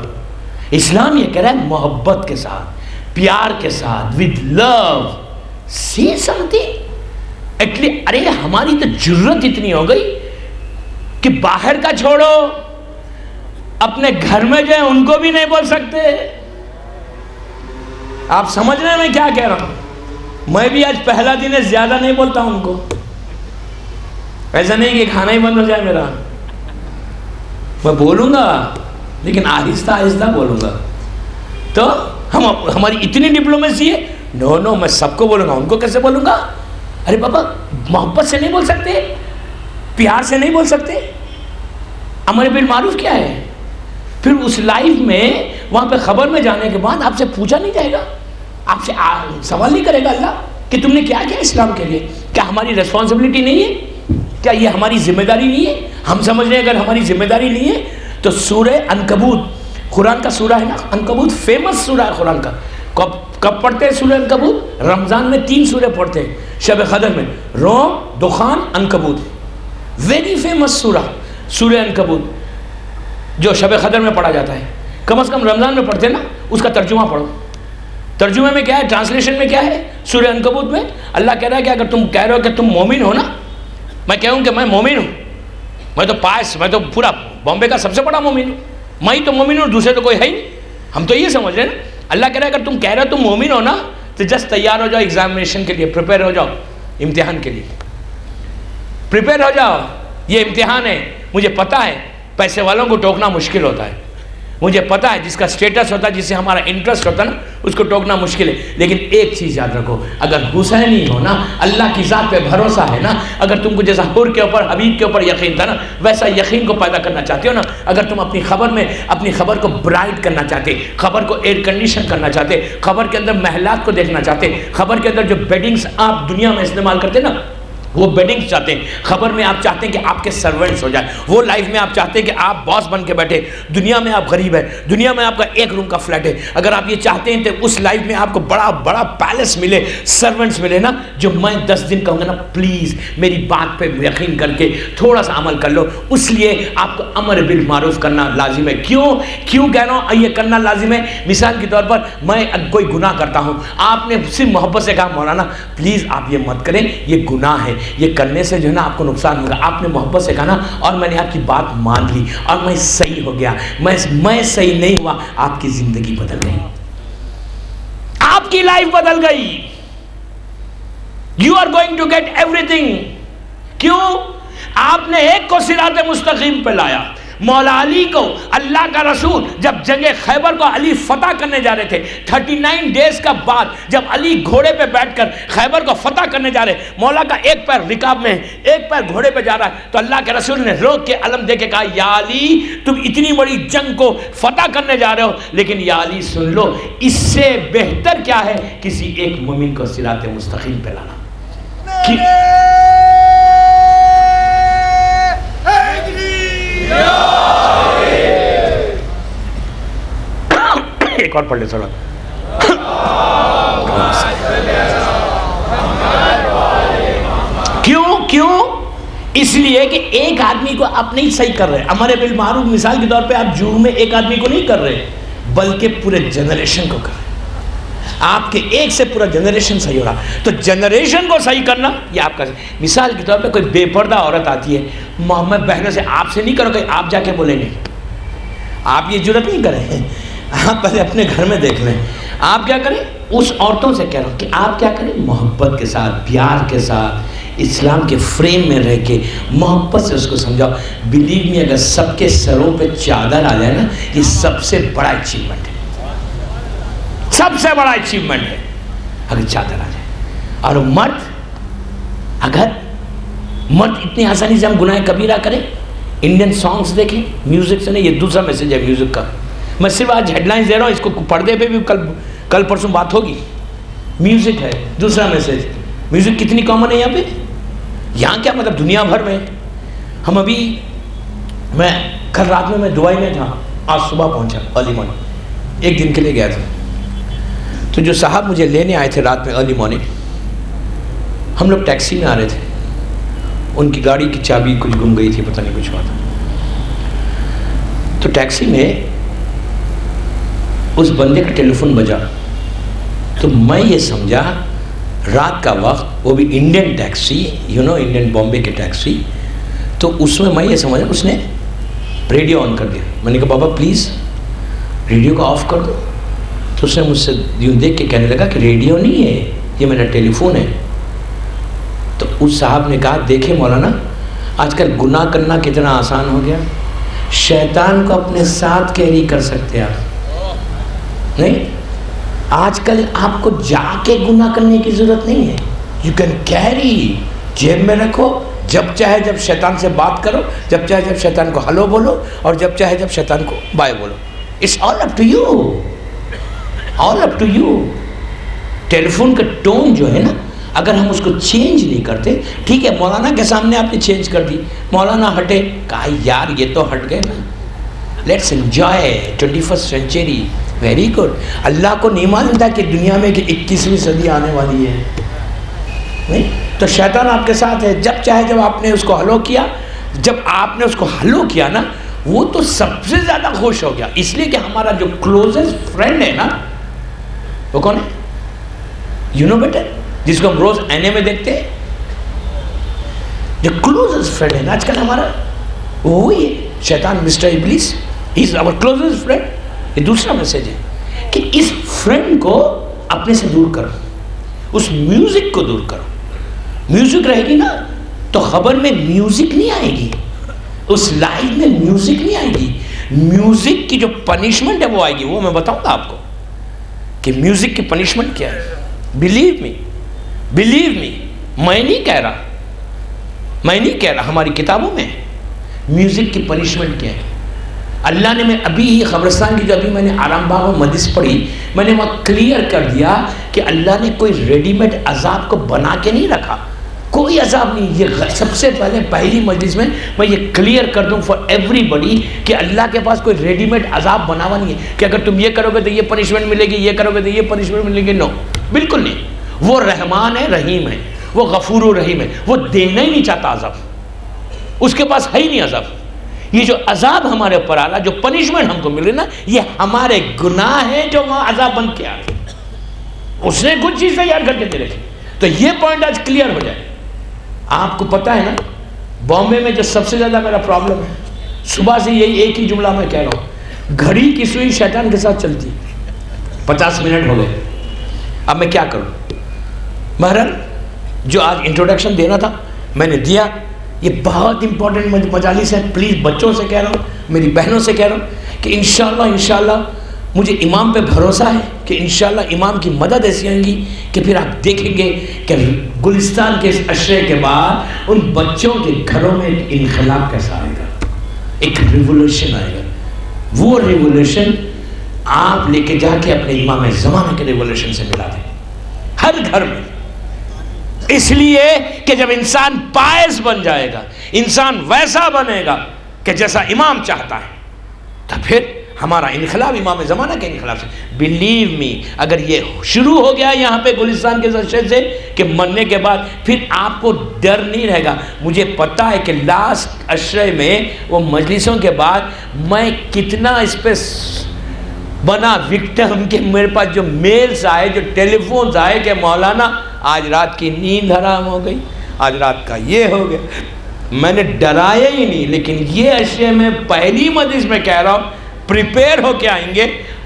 اسلام یہ کہہ رہا ہے محبت کے ساتھ، پیار کے ساتھ، ود لو سی سمتھنگ. ارے ہماری تو جرت اتنی ہو گئی کہ باہر کا چھوڑو اپنے گھر میں جو ہے ان کو بھی نہیں بول سکتے. آپ سمجھ رہے ہیں میں کیا کہہ رہا ہوں؟ میں بھی آج پہلا دن ہے زیادہ نہیں بولتا ہوں ان کو. ایسا نہیں کہ کھانا ہی بند ہو جائے میرا، میں بولوں گا لیکن آہستہ آہستہ بولوں گا. تو ہماری اتنی ڈپلومیسی ہے. نو میں سب کو بولوں گا، ان کو کیسے بولوں گا؟ ارے بابا محبت سے نہیں بول سکتے، پیار سے نہیں بول سکتے. امر بالمعروف کیا ہے؟ پھر اس لائف میں وہاں پہ خبر میں جانے کے بعد آپ سے پوچھا نہیں جائے گا، آپ سے سوال نہیں کرے گا اللہ کہ تم نے کیا کیا اسلام کے لیے. کیا ہماری ریسپانسبلٹی نہیں ہے؟ کیا یہ ہماری ذمہ داری نہیں ہے؟ ہم سمجھ رہے ہیں اگر ہماری ذمہ داری نہیں ہے تو سورہ عنکبوت قرآن کا سورہ ہے نا، عنکبوت فیمس سورہ ہے قرآن کا. کب پڑھتے ہیں سورہ عنکبوت؟ رمضان میں 3 سورے پڑھتے ہیں، شب قدر میں روم، دخان، عنکبوت. ویری فیمس سورہ عنکبوت جو شب قدر میں پڑھا جاتا ہے. کم از کم رمضان میں پڑھتے ہیں نا، اس کا ترجمہ پڑھو. ترجمے میں کیا ہے، ٹرانسلیشن میں کیا ہے؟ سورہ عنکبوت میں اللہ کہہ رہا ہے کہ اگر تم کہہ رہے ہو کہ تم مومن ہو نا، میں کہوں کہ میں مومن ہوں، میں تو پورا بامبے کا سب سے بڑا مومن ہوں، میں ہی تو مومن ہوں، دوسرے تو کوئی ہے ہی نہیں. ہم تو یہ سمجھ رہے ہیں نا. اللہ کہہ رہا ہے اگر تم کہہ رہے ہو تم مومن ہو نا تو جسٹ تیار ہو جاؤ ایگزامینیشن کے لیے، پریپیئر ہو جاؤ امتحان کے لیے، پریپیئر ہو جاؤ. یہ امتحان ہے. مجھے پتہ ہے پیسے والوں کو ٹوکنا مشکل ہوتا ہے، مجھے پتہ ہے جس کا سٹیٹس ہوتا ہے، جس سے ہمارا انٹرسٹ ہوتا ہے نا، اس کو ٹوکنا مشکل ہے. لیکن ایک چیز یاد رکھو، اگر حسینی ہو نا، اللہ کی ذات پہ بھروسہ ہے نا، اگر تم کو جیسا حور کے اوپر، حبیب کے اوپر یقین تھا نا، ویسا یقین کو پیدا کرنا چاہتے ہو نا، اگر تم اپنی خبر کو برائٹ کرنا چاہتے، خبر کو ایئر کنڈیشن کرنا چاہتے، خبر کے اندر محلات کو دیکھنا چاہتے، خبر کے اندر جو بیڈنگز آپ دنیا میں استعمال کرتے نا وہ بیڈنگز چاہتے ہیں، خبر میں آپ چاہتے ہیں کہ آپ کے سرونٹس ہو جائے، وہ لائف میں آپ چاہتے ہیں کہ آپ باس بن کے بیٹھے، دنیا میں آپ غریب ہیں، دنیا میں آپ کا 1 روم کا فلیٹ ہے. اگر آپ یہ چاہتے ہیں کہ اس لائف میں آپ کو بڑا بڑا پیلس ملے، سرونٹس ملے نا، جو میں 10 دن کہوں گا نا پلیز میری بات پہ یقین کر کے تھوڑا سا عمل کر لو. اس لیے آپ کو امر بالمعروف کرنا لازم ہے. کیوں کہہ رہا ہوں یہ کرنا لازم ہے؟ مثال کے طور پر میں کوئی گناہ کرتا ہوں، آپ نے صرف محبت سے کہا مولانا پلیز آپ یہ مت کریں، یہ گناہ ہے، یہ کرنے سے جو ہے نا آپ کو نقصان ہوگا. آپ نے محبت سے کہا نا اور میں نے آپ کی بات مان لی اور میں صحیح ہو گیا, میں صحیح نہیں ہوا, آپ کی زندگی بدل گئی, آپ کی لائف بدل گئی. You are going to get everything. کیوں؟ آپ نے ایک کو صراط مستقیم پہ لایا. مولا علی کو اللہ کا رسول جب جنگ خیبر کو علی فتح کرنے جا رہے تھے, 39 ڈیز کا بعد جب علی گھوڑے پہ بیٹھ کر خیبر کو فتح کرنے جا رہے, مولا کا ایک پیر رکاب میں ایک پیر گھوڑے پہ جا رہا ہے, تو اللہ کے رسول نے روک کے علم دے کے کہا یا علی تم اتنی بڑی جنگ کو فتح کرنے جا رہے ہو, لیکن یا علی سن لو اس سے بہتر کیا ہے کسی ایک مومن کو صراط مستقیم پہ لانا. ایک اور پڑھ لے سڑا. کیوں؟ اس لیے کہ ایک آدمی کو آپ نہیں صحیح کر رہے. ہمارے بالمعروف مثال کے طور پہ آپ جرم میں ایک آدمی کو نہیں کر رہے بلکہ پورے جنریشن کو کر رہے. آپ کے ایک سے پورا جنریشن صحیح ہو رہا. تو جنریشن کو صحیح کرنا یہ آپ کا. مثال کے طور پہ کوئی بے پردہ عورت آتی ہے, محمد بہنوں سے آپ سے نہیں کرو کہ آپ جا کے بولیں گے. آپ یہ جرت نہیں کریں, آپ پہلے اپنے گھر میں دیکھ لیں. آپ کیا کریں؟ اس عورتوں سے کہہ رہا ہوں کہ آپ کیا کریں, محبت کے ساتھ, پیار کے ساتھ, اسلام کے فریم میں رہ کے محبت سے اس کو سمجھاؤ. بلیو می, اگر سب کے سروں پہ چادر آ جائے نا, یہ سب سے بڑا اچیومنٹ ہے, سب سے بڑا اچیومنٹ ہے اگر چادر آ جائے. اور اگر مرد اتنی آسانی سے ہم گناہ کبیرہ کریں, انڈین سانگز دیکھیں, میوزک سے نہیں, یہ دوسرا میسج ہے میوزک کا. میں صرف آج ہیڈ لائنز دے رہا ہوں, اس کو پردے پہ بھی کل پرسوں بات ہوگی. میوزک ہے دوسرا میسج. میوزک کتنی کامن ہے یہاں پہ, یہاں کیا مطلب دنیا بھر میں. ہم ابھی میں کل رات میں دبئی میں تھا, آج صبح پہنچا ارلی مارننگ, ایک دن کے لیے گیا تھا. تو جو صاحب مجھے لینے آئے تھے رات میں ارلی مارننگ, ہم لوگ ٹیکسی میں آ رہے تھے, ان کی گاڑی کی چابی کچھ گم گئی تھی, پتہ نہیں کچھ ہوا تھا. تو ٹیکسی میں اس بندے کا ٹیلی فون بجا, تو میں یہ سمجھا رات کا وقت, وہ بھی انڈین ٹیکسی, انڈین بامبے کے ٹیکسی. تو اس میں یہ سمجھا اس نے ریڈیو آن کر دیا. میں نے کہا بابا پلیز ریڈیو کو آف کر دو. تو اس نے مجھ سے یوں دیکھ کے کہنے لگا کہ ریڈیو نہیں ہے, یہ میرا ٹیلی فون ہے. تو اس صاحب نے کہا دیکھیں مولانا, آج کل گناہ کرنا کتنا آسان ہو گیا. شیطان کو اپنے ساتھ کیری کر سکتے آپ نہیں. آج کل آپ کو جا کے گناہ کرنے کی ضرورت نہیں ہے. یو کین کیری, جیب میں رکھو, جب چاہے جب شیطان سے بات کرو, جب چاہے جب شیطان کو ہلو بولو, اور جب چاہے جب شیطان کو بائے بولو. It's all up to you, all up to you. Telephone کا ٹون جو ہے نا, اگر ہم اس کو چینج نہیں کرتے, ٹھیک ہے مولانا کے سامنے آپ نے چینج کر دی, مولانا ہٹے, کہا یار یہ تو ہٹ گئے نا, let's enjoy 21st century. Very good. اللہ کو نہیں معلوم تھا کہ دنیا میں کہ 21ویں صدی آنے والی ہے نہیں. تو شیطان آپ کے ساتھ ہے, جب چاہے جب آپ نے اس کو ہلو کیا, جب آپ نے اس کو ہلو کیا نا, وہ تو سب سے زیادہ خوش ہو گیا. اس لیے کہ ہمارا جو کلوزسٹ فرینڈ ہے نا, وہ کون ہے؟ یو نو بیٹر, جس کو ہم روز آئینے میں دیکھتے ہیں, جو کلوزسٹ فرینڈ ہے نا آج کل ہمارا, وہی ہے شیطان, مسٹر ابلیس. ہی از آور کلوزسٹ فرینڈ. یہ دوسرا میسج ہے کہ اس فرینڈ کو اپنے سے دور کرو, اس میوزک کو دور کرو. میوزک رہے گی نا تو خبر میں میوزک نہیں آئے گی, اس لائف میں میوزک نہیں آئے گی. میوزک کی جو پنشمنٹ ہے وہ آئے گی. وہ میں بتاؤں گا آپ کو کہ میوزک کی پنشمنٹ کیا ہے. بلیو می, میں نہیں کہہ رہا, ہماری کتابوں میں میوزک کی پنشمنٹ کیا ہے. اللہ نے, میں ابھی قبرستان کی جو ابھی میں نے آرام باغ و مدرس پڑھی, میں نے وہاں کلیئر کر دیا کہ اللہ نے کوئی ریڈی میڈ عذاب کو بنا کے نہیں رکھا, کوئی عذاب نہیں. یہ سب سے پہلے پہلی مجلس میں یہ کلیئر کر دوں فار ایوری بڈی کہ اللہ کے پاس کوئی ریڈی میڈ عذاب بنا ہوا نہیں ہے کہ اگر تم یہ کرو گے تو یہ پنشمنٹ ملے گی, یہ کرو گے تو یہ پنشمنٹ ملے گی. نو, بالکل نہیں. وہ رحمان ہے, رحیم ہے, وہ غفور و رحیم ہے, وہ دینا ہی نہیں چاہتا عذاب, اس کے پاس ہے ہی نہیں عذاب. یہ جو عذاب ہمارے اوپر آ رہا, جو پنشمنٹ ہم کو مل رہی نا, یہ ہمارے گناہ ہیں جو وہاں عذاب بن کے آ رہے. اس نے کچھ چیز تیار کر کے دے رکھی. تو یہ پوائنٹ آج کلیئر ہو جائے. آپ کو پتہ ہے نا بامبے میں جو سب سے زیادہ میرا پرابلم ہے، صبح سے یہی ایک ہی جملہ میں کہہ رہا ہوں، گھڑی کی سوئی شیطان کے ساتھ چلتی، 50 منٹ ہو گئے، اب میں کیا کروں؟ بہرحال جو آج انٹروڈکشن دینا تھا میں نے دیا. یہ بہت امپورٹنٹ مجالس ہے. پلیز بچوں سے کہہ رہا ہوں، میری بہنوں سے کہہ رہا ہوں کہ انشاءاللہ مجھے امام پہ بھروسہ ہے کہ انشاءاللہ امام کی مدد ایسی آئیں گی کہ پھر آپ دیکھیں گے کہ گلستان کے اس عشرے کے بعد ان بچوں کے گھروں میں ایک انقلاب کیسا آئے گا، ایک ریولوشن آئے گا. وہ ریولوشن آپ لے کے جا کے اپنے امام زمانہ کے ریولوشن سے ملا دیں ہر گھر میں. اس لیے کہ جب انسان پائز بن جائے گا، انسان ویسا بنے گا کہ جیسا امام چاہتا ہے، تو پھر ہمارا انقلاب امام زمانہ کے انقلاب سے. بلیو می، اگر یہ شروع ہو گیا یہاں پہ گلستان کے عشرے سے کہ مرنے کے بعد، پھر آپ کو ڈر نہیں رہے گا. مجھے پتا ہے کہ لاسٹ عشرے میں وہ مجلسوں کے بعد میں کتنا اس پہ بنا وکٹم کہ میرے پاس جو میلز آئے، جو ٹیلی فونز آئے کہ مولانا آج رات کی نیند حرام ہو گئی، آج رات کا یہ ہو گیا. میں نے ڈرایا ہی نہیں، لیکن یہ عشرے میں پہلی مجلس میں کہہ رہا ہوں پریپیئر ہو کے آئیں گے.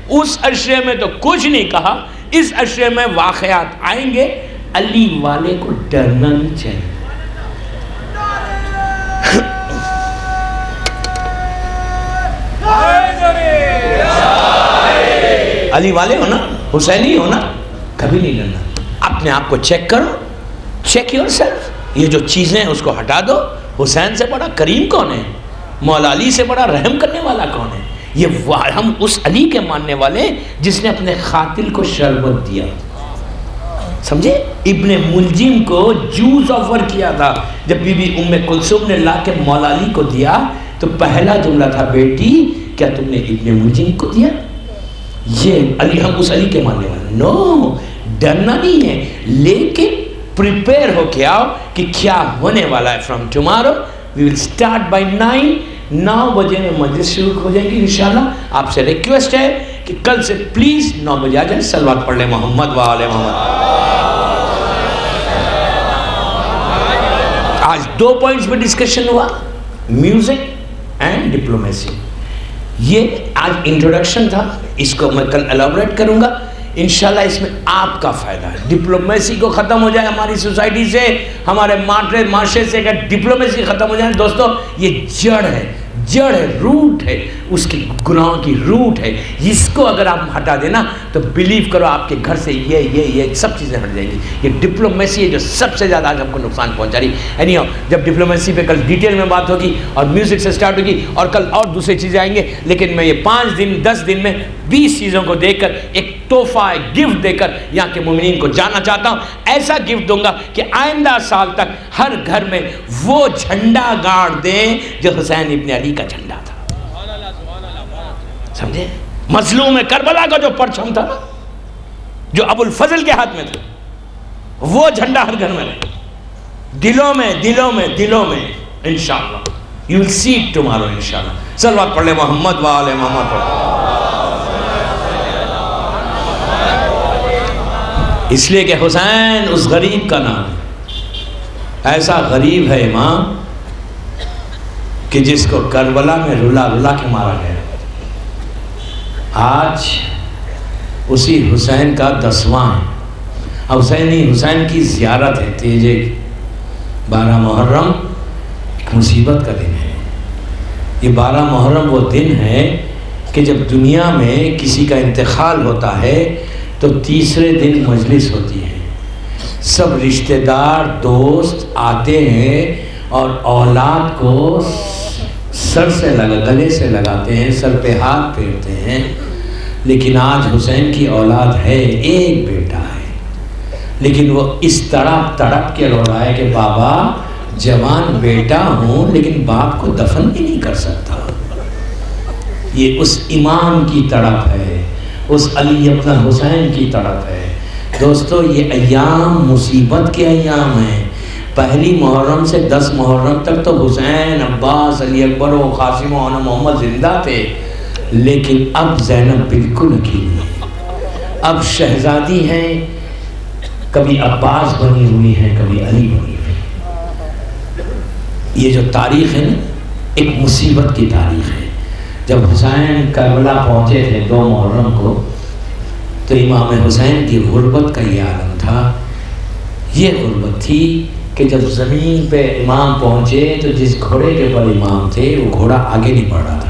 اس عشرے میں تو کچھ نہیں کہا، اس عشرے میں واقعات آئیں گے. علی والے کو ڈرنا نہیں چاہیے. علی والے ہونا، حسینی ہونا، کبھی نہیں ڈرنا. اپنے آپ کو چیک کرو، چیک یور سیلف. یہ جو چیزیں ہیں اس کو ہٹا دو. حسین سے بڑا کریم کون ہے؟ مولا علی سے بڑا رحم کرنے والا کون ہے؟ یہ ہم اس علی کے ماننے والے جس نے اپنے قاتل کو شربت دیا. سمجھے؟ ابن ملجم کو جوس آفر کیا تھا. جب بی بی ام کلثوم نے لا کے مولا علی کو دیا تو پہلا جملہ تھا، بیٹی کیا تم نے ابن ملجم کو دیا؟ یہ علی، ہم اس علی کے ماننے والے. نو، ڈرنا نہیں ہے، لیکن پریپیئر ہو کے آؤ کہ کیا ہونے والا ہے. From tomorrow we will start by 9 بجے میں مجلس شروع ہو جائے گی انشاءاللہ. آپ سے ریکویسٹ ہے کہ کل سے پلیز 9 بجے آ جائیں. صلوات پڑھ لیں محمد و آل محمد. آج 2 پوائنٹس پہ ڈسکشن ہوا، میوزک اینڈ ڈپلومیسی. یہ آج انٹروڈکشن تھا، اس کو میں کل الیبوریٹ کروں گا انشاءاللہ. اس میں آپ کا فائدہ ہے. ڈپلومیسی کو ختم ہو جائے ہماری سوسائٹی سے، ہمارے معاشرے سے. اگر ڈپلومیسی ختم ہو جائے دوستو، یہ جڑ ہے، روٹ ہے، اس کی گناہوں کی روٹ ہے. اس کو اگر آپ ہٹا دینا تو بلیو کرو آپ کے گھر سے یہ سب چیزیں ہٹ جائیں گی. یہ ڈپلومیسی ہے جو سب سے زیادہ آج ہم کو نقصان پہنچا رہی. اینیو جب ڈپلومیسی پہ کل ڈیٹیل میں بات ہوگی اور میوزک سے سٹارٹ ہوگی اور کل اور دوسری چیزیں آئیں گے. لیکن میں یہ 5 دن 10 دن میں 20 چیزوں کو دیکھ کر ایک تحفہ، ایک گفٹ دے کر یہاں کے مومنین کو جانا چاہتا ہوں. ایسا گفٹ دوں گا کہ آئندہ سال تک ہر گھر میں وہ جھنڈا گاڑ دیں جو حسین ابن علی کا جھنڈا تھا. سمجھے؟ مظلوم کربلا کا جو پرچم تھا، جو ابو الفضل کے ہاتھ میں تھا، وہ جھنڈا ہر گھر میں رہے. دلوں میں انشاءاللہ. You will see it tomorrow انشاءاللہ. صلوات پڑھ لے محمد و آل محمد. اس لیے کہ حسین اس غریب کا نام ہے. ایسا غریب ہے امام کہ جس کو کربلا میں رلا کے مارا گیا. آج اسی حسین کا 10واں ہے. حسین کی زیارت ہے. تیجے 12 محرم ایک مصیبت کا دن ہے. یہ 12 محرم وہ دن ہے کہ جب دنیا میں کسی کا انتقال ہوتا ہے تو تیسرے دن مجلس ہوتی ہے. سب رشتہ دار دوست آتے ہیں اور اولاد کو گلے سے لگاتے ہیں، سر پہ ہاتھ پھیرتے ہیں. لیکن آج حسین کی اولاد ہے، ایک بیٹا ہے، لیکن وہ اس تڑپ کے رو رہا ہے کہ بابا جوان بیٹا ہوں لیکن باپ کو دفن بھی نہیں کر سکتا. یہ اس امام کی تڑپ ہے، اس علی ابن حسین کی تڑپ ہے. دوستو یہ ایام مصیبت کے ایام ہیں. پہلی محرم سے 10 محرم تک تو حسین، عباس، علی اکبر و قاسم و محمد زندہ تھے. لیکن اب زینب بالکل اکیلی ہے. اب شہزادی ہیں، کبھی عباس بنی ہوئی ہیں، کبھی علی بنی ہوئی. یہ جو تاریخ ہے نا ایک مصیبت کی تاریخ ہے۔ جب حسین کربلا پہنچے تھے 2 محرم کو تو امام حسین کی غربت کا یہ عالم تھا۔ یہ غربت تھی کہ جب زمین پہ امام پہنچے تو جس گھوڑے کے پر امام تھے وہ گھوڑا آگے نہیں بڑھ رہا تھا،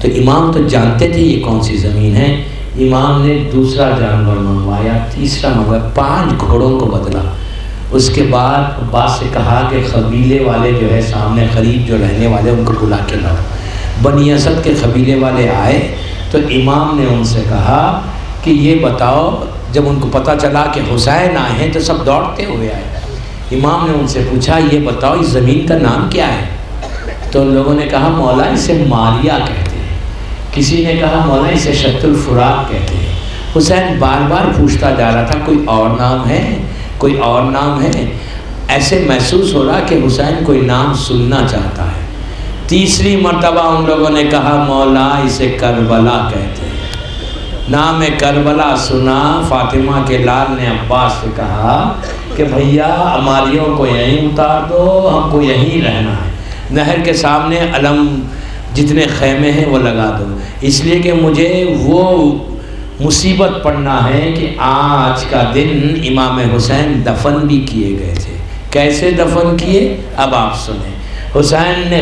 تو امام تو جانتے تھے یہ کون سی زمین ہے۔ امام نے دوسرا جانور منگوایا، تیسرا منگوایا، 5 گھوڑوں کو بدلا۔ اس کے بعد عباس سے کہا کہ قبیلے والے جو ہے سامنے قریب جو رہنے والے ان کو بلا کے لاؤ۔ بنی اسد کے قبیلے والے آئے تو امام نے ان سے کہا کہ یہ بتاؤ، جب ان کو پتہ چلا کہ حسین آئے ہیں تو سب دوڑتے ہوئے آئے۔ امام نے ان سے پوچھا یہ بتاؤ اس زمین کا نام کیا ہے؟ تو ان لوگوں نے کہا مولا اسے ماریا کہتے ہیں، کسی نے کہا مولا اسے شط الفرات کہتے ہیں۔ حسین بار بار پوچھتا جا رہا تھا کوئی اور نام ہے، کوئی اور نام ہے؟ ایسے محسوس ہو رہا کہ حسین کوئی نام سننا چاہتا ہے۔ تیسری مرتبہ ان لوگوں نے کہا مولا اسے کربلا کہتے ہیں۔ نام کربلا سنا، فاطمہ کے لال نے عباس سے کہا کہ بھیا ہماریوں کو یہیں اتار دو، ہم کو یہیں رہنا ہے، نہر کے سامنے علم جتنے خیمے ہیں وہ لگا دو، اس لیے کہ مجھے وہ مصیبت پڑنا ہے کہ آج کا دن امام حسین دفن بھی کیے گئے تھے۔ کیسے دفن کیے اب آپ سنیں۔ حسین نے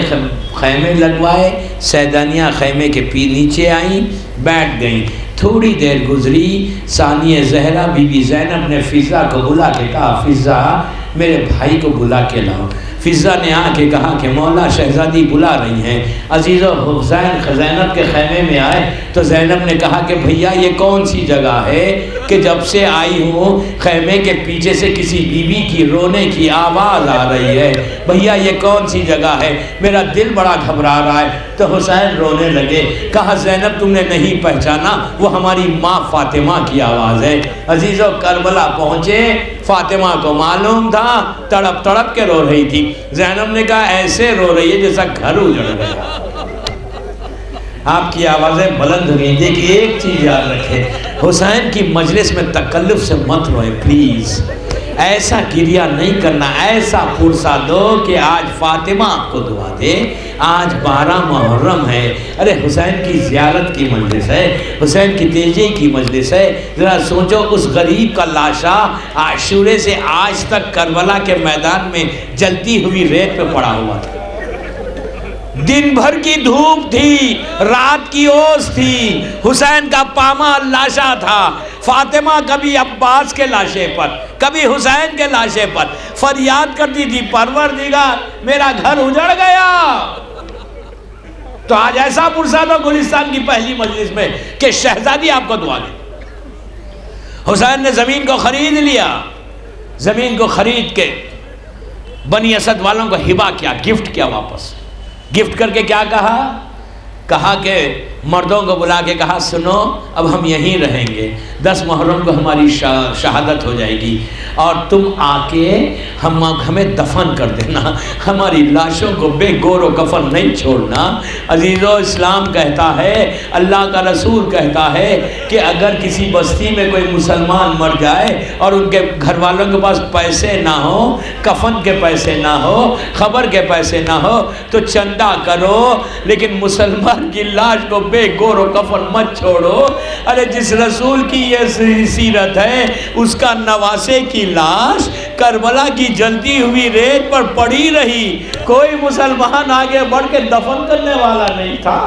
خیمے لگوائے، سیدانیہ خیمے کے نیچے آئیں، بیٹھ گئیں۔ تھوڑی دیر گزری، ثانیہ زہرا بی بی زینب نے فضا کو بلا کے کہا فضا میرے بھائی کو بلا کے لاؤ۔ فضا نے آ کے کہا کہ مولا شہزادی بلا رہی ہیں۔ عزیز و حسین زینب کے خیمے میں آئے تو زینب نے کہا کہ بھیا یہ کون سی جگہ ہے کہ جب سے آئی ہوں خیمے کے پیچھے سے کسی بیوی کی رونے کی آواز آ رہی ہے، بھیا یہ کون سی جگہ ہے، میرا دل بڑا گھبرا رہا ہے۔ تو حسین رونے لگے، کہا زینب تم نے نہیں پہچانا، وہ ہماری ماں فاطمہ کی آواز ہے۔ عزیزو کربلا پہنچے، فاطمہ کو معلوم تھا، تڑپ تڑپ کے رو رہی تھی۔ زینب نے کہا ایسے رو رہی ہے جیسا گھر اجڑ گیا۔ آپ کی آوازیں بلند ہو گئی۔ دیکھیں ایک چیز یاد رکھیں، حسین کی مجلس میں تکلف سے مت روئے پلیز، ایسا گریہ نہیں کرنا، ایسا پرسا دو کہ آج فاطمہ آپ کو دعا دے، آج 12 محرم ہے، ارے حسین کی زیارت کی مجلس ہے، حسین کی تیجی کی مجلس ہے۔ ذرا سوچو اس غریب کا لاشا عاشورے سے آج تک کربلا کے میدان میں جلتی ہوئی ریت پہ پڑا ہوا تھا، دن بھر کی دھوپ تھی، رات کی اوس تھی، حسین کا پامال لاشا تھا۔ فاطمہ کبھی عباس کے لاشے پر، کبھی حسین کے لاشے پر فریاد کرتی تھی پروردگار میرا گھر اجڑ گیا۔ تو آج ایسا پرسا دو گلستان کی پہلی مجلس میں کہ شہزادی آپ کو دعا دے۔ حسین نے زمین کو خرید لیا، زمین کو خرید کے بنی اسد والوں کو ہبا کیا، گفٹ کیا، واپس گفٹ کر کے کیا کہا؟ کہا کہ مردوں کو بلا کے کہا سنو اب ہم یہیں رہیں گے، 10 محرم کو ہماری شہادت ہو جائے گی اور تم آ کے ہمیں دفن کر دینا، ہماری لاشوں کو بے گور و کفن نہیں چھوڑنا۔ عزیزو اسلام کہتا ہے، اللہ کا رسول کہتا ہے کہ اگر کسی بستی میں کوئی مسلمان مر جائے اور ان کے گھر والوں کے پاس پیسے نہ ہو، کفن کے پیسے نہ ہو، خبر کے پیسے نہ ہو تو چندہ کرو، لیکن مسلمان کی لاش کو بے گور و کفن مت چھوڑو۔ ارے جس رسول کی یہ سیرت ہے اس کا نواسے کی لاش کربلا کی جلتی ہوئی ریت پر پڑی رہی، کوئی مسلمان آگے بڑھ کے دفن کرنے والا نہیں تھا۔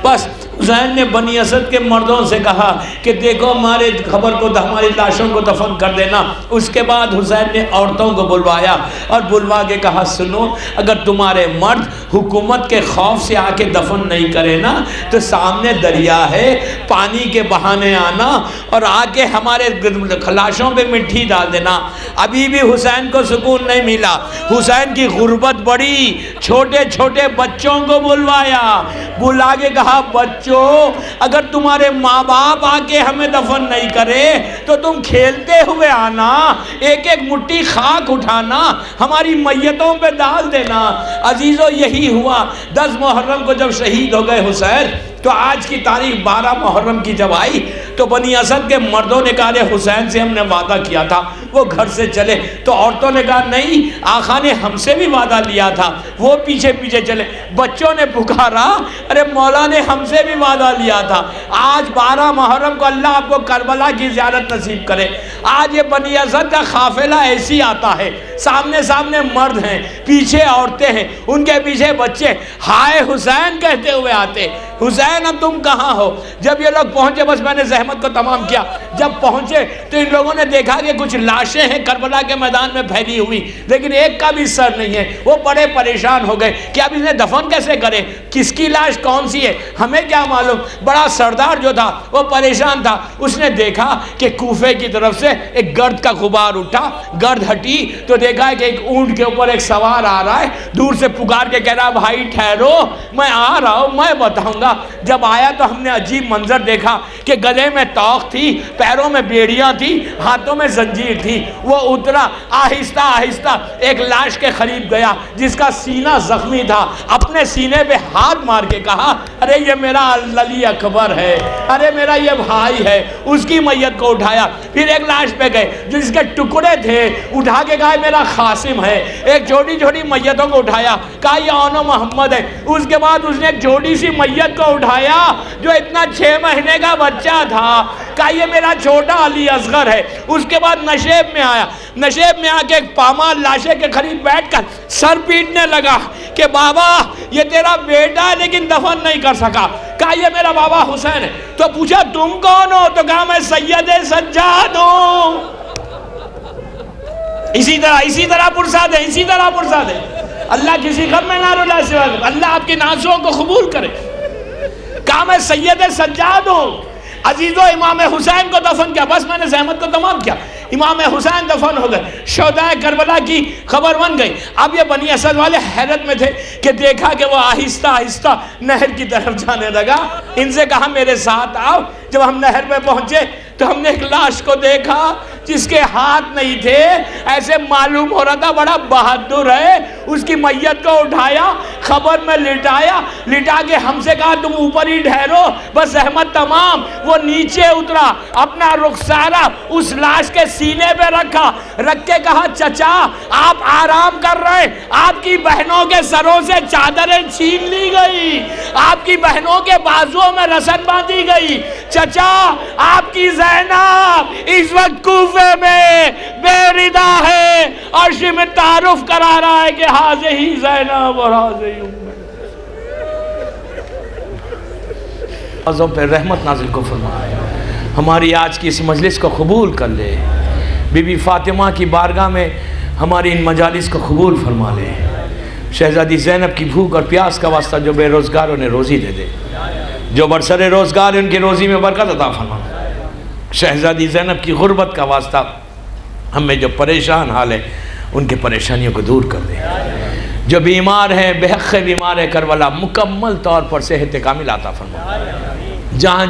بس حسین نے بنی اسد کے مردوں سے کہا کہ دیکھو ہمارے خبر کو ہماری لاشوں کو دفن کر دینا۔ اس کے بعد حسین نے عورتوں کو بلوایا اور بلوا کے کہا سنو اگر تمہارے مرد حکومت کے خوف سے آ کے دفن نہیں کرے نا تو سامنے دریا ہے، پانی کے بہانے آنا اور آ کے ہمارے لاشوں پہ مٹی ڈال دینا۔ ابھی بھی حسین کو سکون نہیں ملا، حسین کی غربت بڑی، چھوٹے چھوٹے بچوں کو بلوایا، بلا کے کہا بچوں اگر تمہارے ماں باپ آ کے ہمیں دفن نہیں کرے تو تم کھیلتے ہوئے آنا، ایک ایک مٹھی خاک اٹھانا، ہماری میتوں پہ ڈال دینا۔ عزیزو یہی ہوا، 10 محرم کو جب شہید ہو گئے حسین تو آج کی تاریخ 12 محرم کی جب آئی تو بنی اسد کے مردوں نے کہا حسین سے ہم نے وعدہ کیا تھا وہ گھر سے چلے، تو عورتوں نے کہا نہیں آقا نے ہم سے بھی وعدہ لیا تھا، وہ پیچھے پیچھے چلے۔ بچوں نے پکارا ارے مولا نے ہم سے بھی وعدہ لیا تھا۔ آج 12 محرم کو اللہ آپ کو کربلا کی زیارت نصیب کرے۔ آج یہ بنی اسد کا قافلہ ایسی آتا ہے، سامنے سامنے مرد ہیں، پیچھے عورتیں ہیں، ان کے پیچھے بچے، ہائے حسین کہتے ہوئے آتے، حسین اب تم کہاں ہو؟ جب یہ لوگ پہنچے، بس میں نے زحمت کو تمام کیا، جب پہنچے تو ان لوگوں نے دیکھا کہ کچھ لاشیں ہیں کربلا کے میدان میں پھیلی ہوئی، لیکن ایک کا بھی سر نہیں ہے۔ وہ بڑے پریشان ہو گئے کہ اب انہیں دفن کیسے کرے، کس کی لاش کون سی ہے ہمیں کیا معلوم۔ بڑا سردار جو تھا وہ پریشان تھا، اس نے دیکھا کہ کوفے کی طرف سے ایک گرد کا غبار اٹھا، گرد ہٹی تو دیکھا کہ ایک اونٹ کے اوپر ایک سوار آ رہا ہے، دور سے پکار کے کہہ رہا بھائی ٹھہرو میں آ رہا ہوں، میں بتاؤں گا۔ جب آیا تو ہم نے عجیب منظر دیکھا کہ گلے میں توق تھی، پیروں میں بیڑیاں تھی، ہاتھوں میں زنجیر تھی۔ وہ اترا، آہستہ آہستہ ایک لاش کے قریب گیا جس کا سینہ زخمی تھا، اپنے سینے پہ ہاتھ مار کے کہا ارے یہ میرا علی اکبر ہے، ارے میرا یہ بھائی ہے۔ اس کی میت کو اٹھایا، پھر ایک لاش پہ گئے جو جس کے ٹکڑے تھے، اٹھا کے کہا میرا قاسم ہے۔ ایک چھوٹی چھوٹی میتوں کو اٹھایا، کہا یہ آن محمد ہے۔ اس کے بعد اس نے ایک چھوٹی سی میت کو اٹھایا جو اتنا 6 مہینے کا بچہ تھا، کہا یہ میرا چھوٹا علی اصغر ہے۔ اس کے بعد نشیب میں آیا، نشیب میں آ کے ایک پامال لاشے کے قریب بیٹھ کر سر پیٹنے لگا کہ بابا یہ تیرا بیٹا ہے لیکن دفن نہیں کر سکا۔ کہا یہ میرا بابا حسین ہے۔ تو پوچھا تم کون ہو؟ تو کہا میں سید سجاد ہوں۔ اسی طرح پرساد ہے، اسی طرح پرساد ہے۔ اللہ کسی غم میں نہ رلا سوا، اللہ آپ کی نازوں کو قبول کرے۔ کہا میں سید سجاد ہوں۔ عزیزو امام حسین کو دفن کیا، بس میں نے زحمت کو تمام کیا، امام حسین دفن ہو گئے، شہداء کربلا کی خبر بن گئی۔ اب یہ بنی اسد والے حیرت میں تھے کہ دیکھا کہ وہ آہستہ آہستہ نہر کی طرف جانے لگا۔ ان سے کہا میرے ساتھ آؤ۔ جب ہم نہر میں پہنچے تو ہم نے ایک لاش کو دیکھا جس کے ہاتھ نہیں تھے، ایسے معلوم ہو رہا تھا بڑا بہادر ہے۔ اس کی میت کو اٹھایا، خبر میں لٹا کے ہم سے کہا تم اوپر ہی ٹھہرو، بس زحمت تمام۔ وہ نیچے اترا، اپنا رخسارہ اس لاش کے سینے پہ رکھ کے کہا چچا آپ آرام کر رہے، آپ کی بہنوں کے سروں سے چادریں چھین لی گئی، آپ کی بہنوں کے بازوؤں میں رسن باندھی گئی۔ چچا آپ کی زینب اس وقت کوفے میں بے ردا ہے، عرش میں تعارف کرا رہا ہے کہ حاضر ہی زینب اور حاضر ہی پہ رحمت نازل کو فرمائے۔ ہماری آج کی اس مجلس کو قبول کر لے، بی بی فاطمہ کی بارگاہ میں ہماری ان مجالس کو قبول فرما لے۔ شہزادی زینب کی بھوک اور پیاس کا واسطہ جو بے روزگاروں نے روزی دے دے، جو برسر روزگار ان کی روزی میں برکت عطا فرما۔ شہزادی زینب کی غربت کا واسطہ ہم میں جو پریشان حال ہے ان کی پریشانیوں کو دور کر دے۔ جو بیمار ہیں، بے حق بیمار ہے کربلا، مکمل طور پر صحت کامل عطا فرما۔ جہاں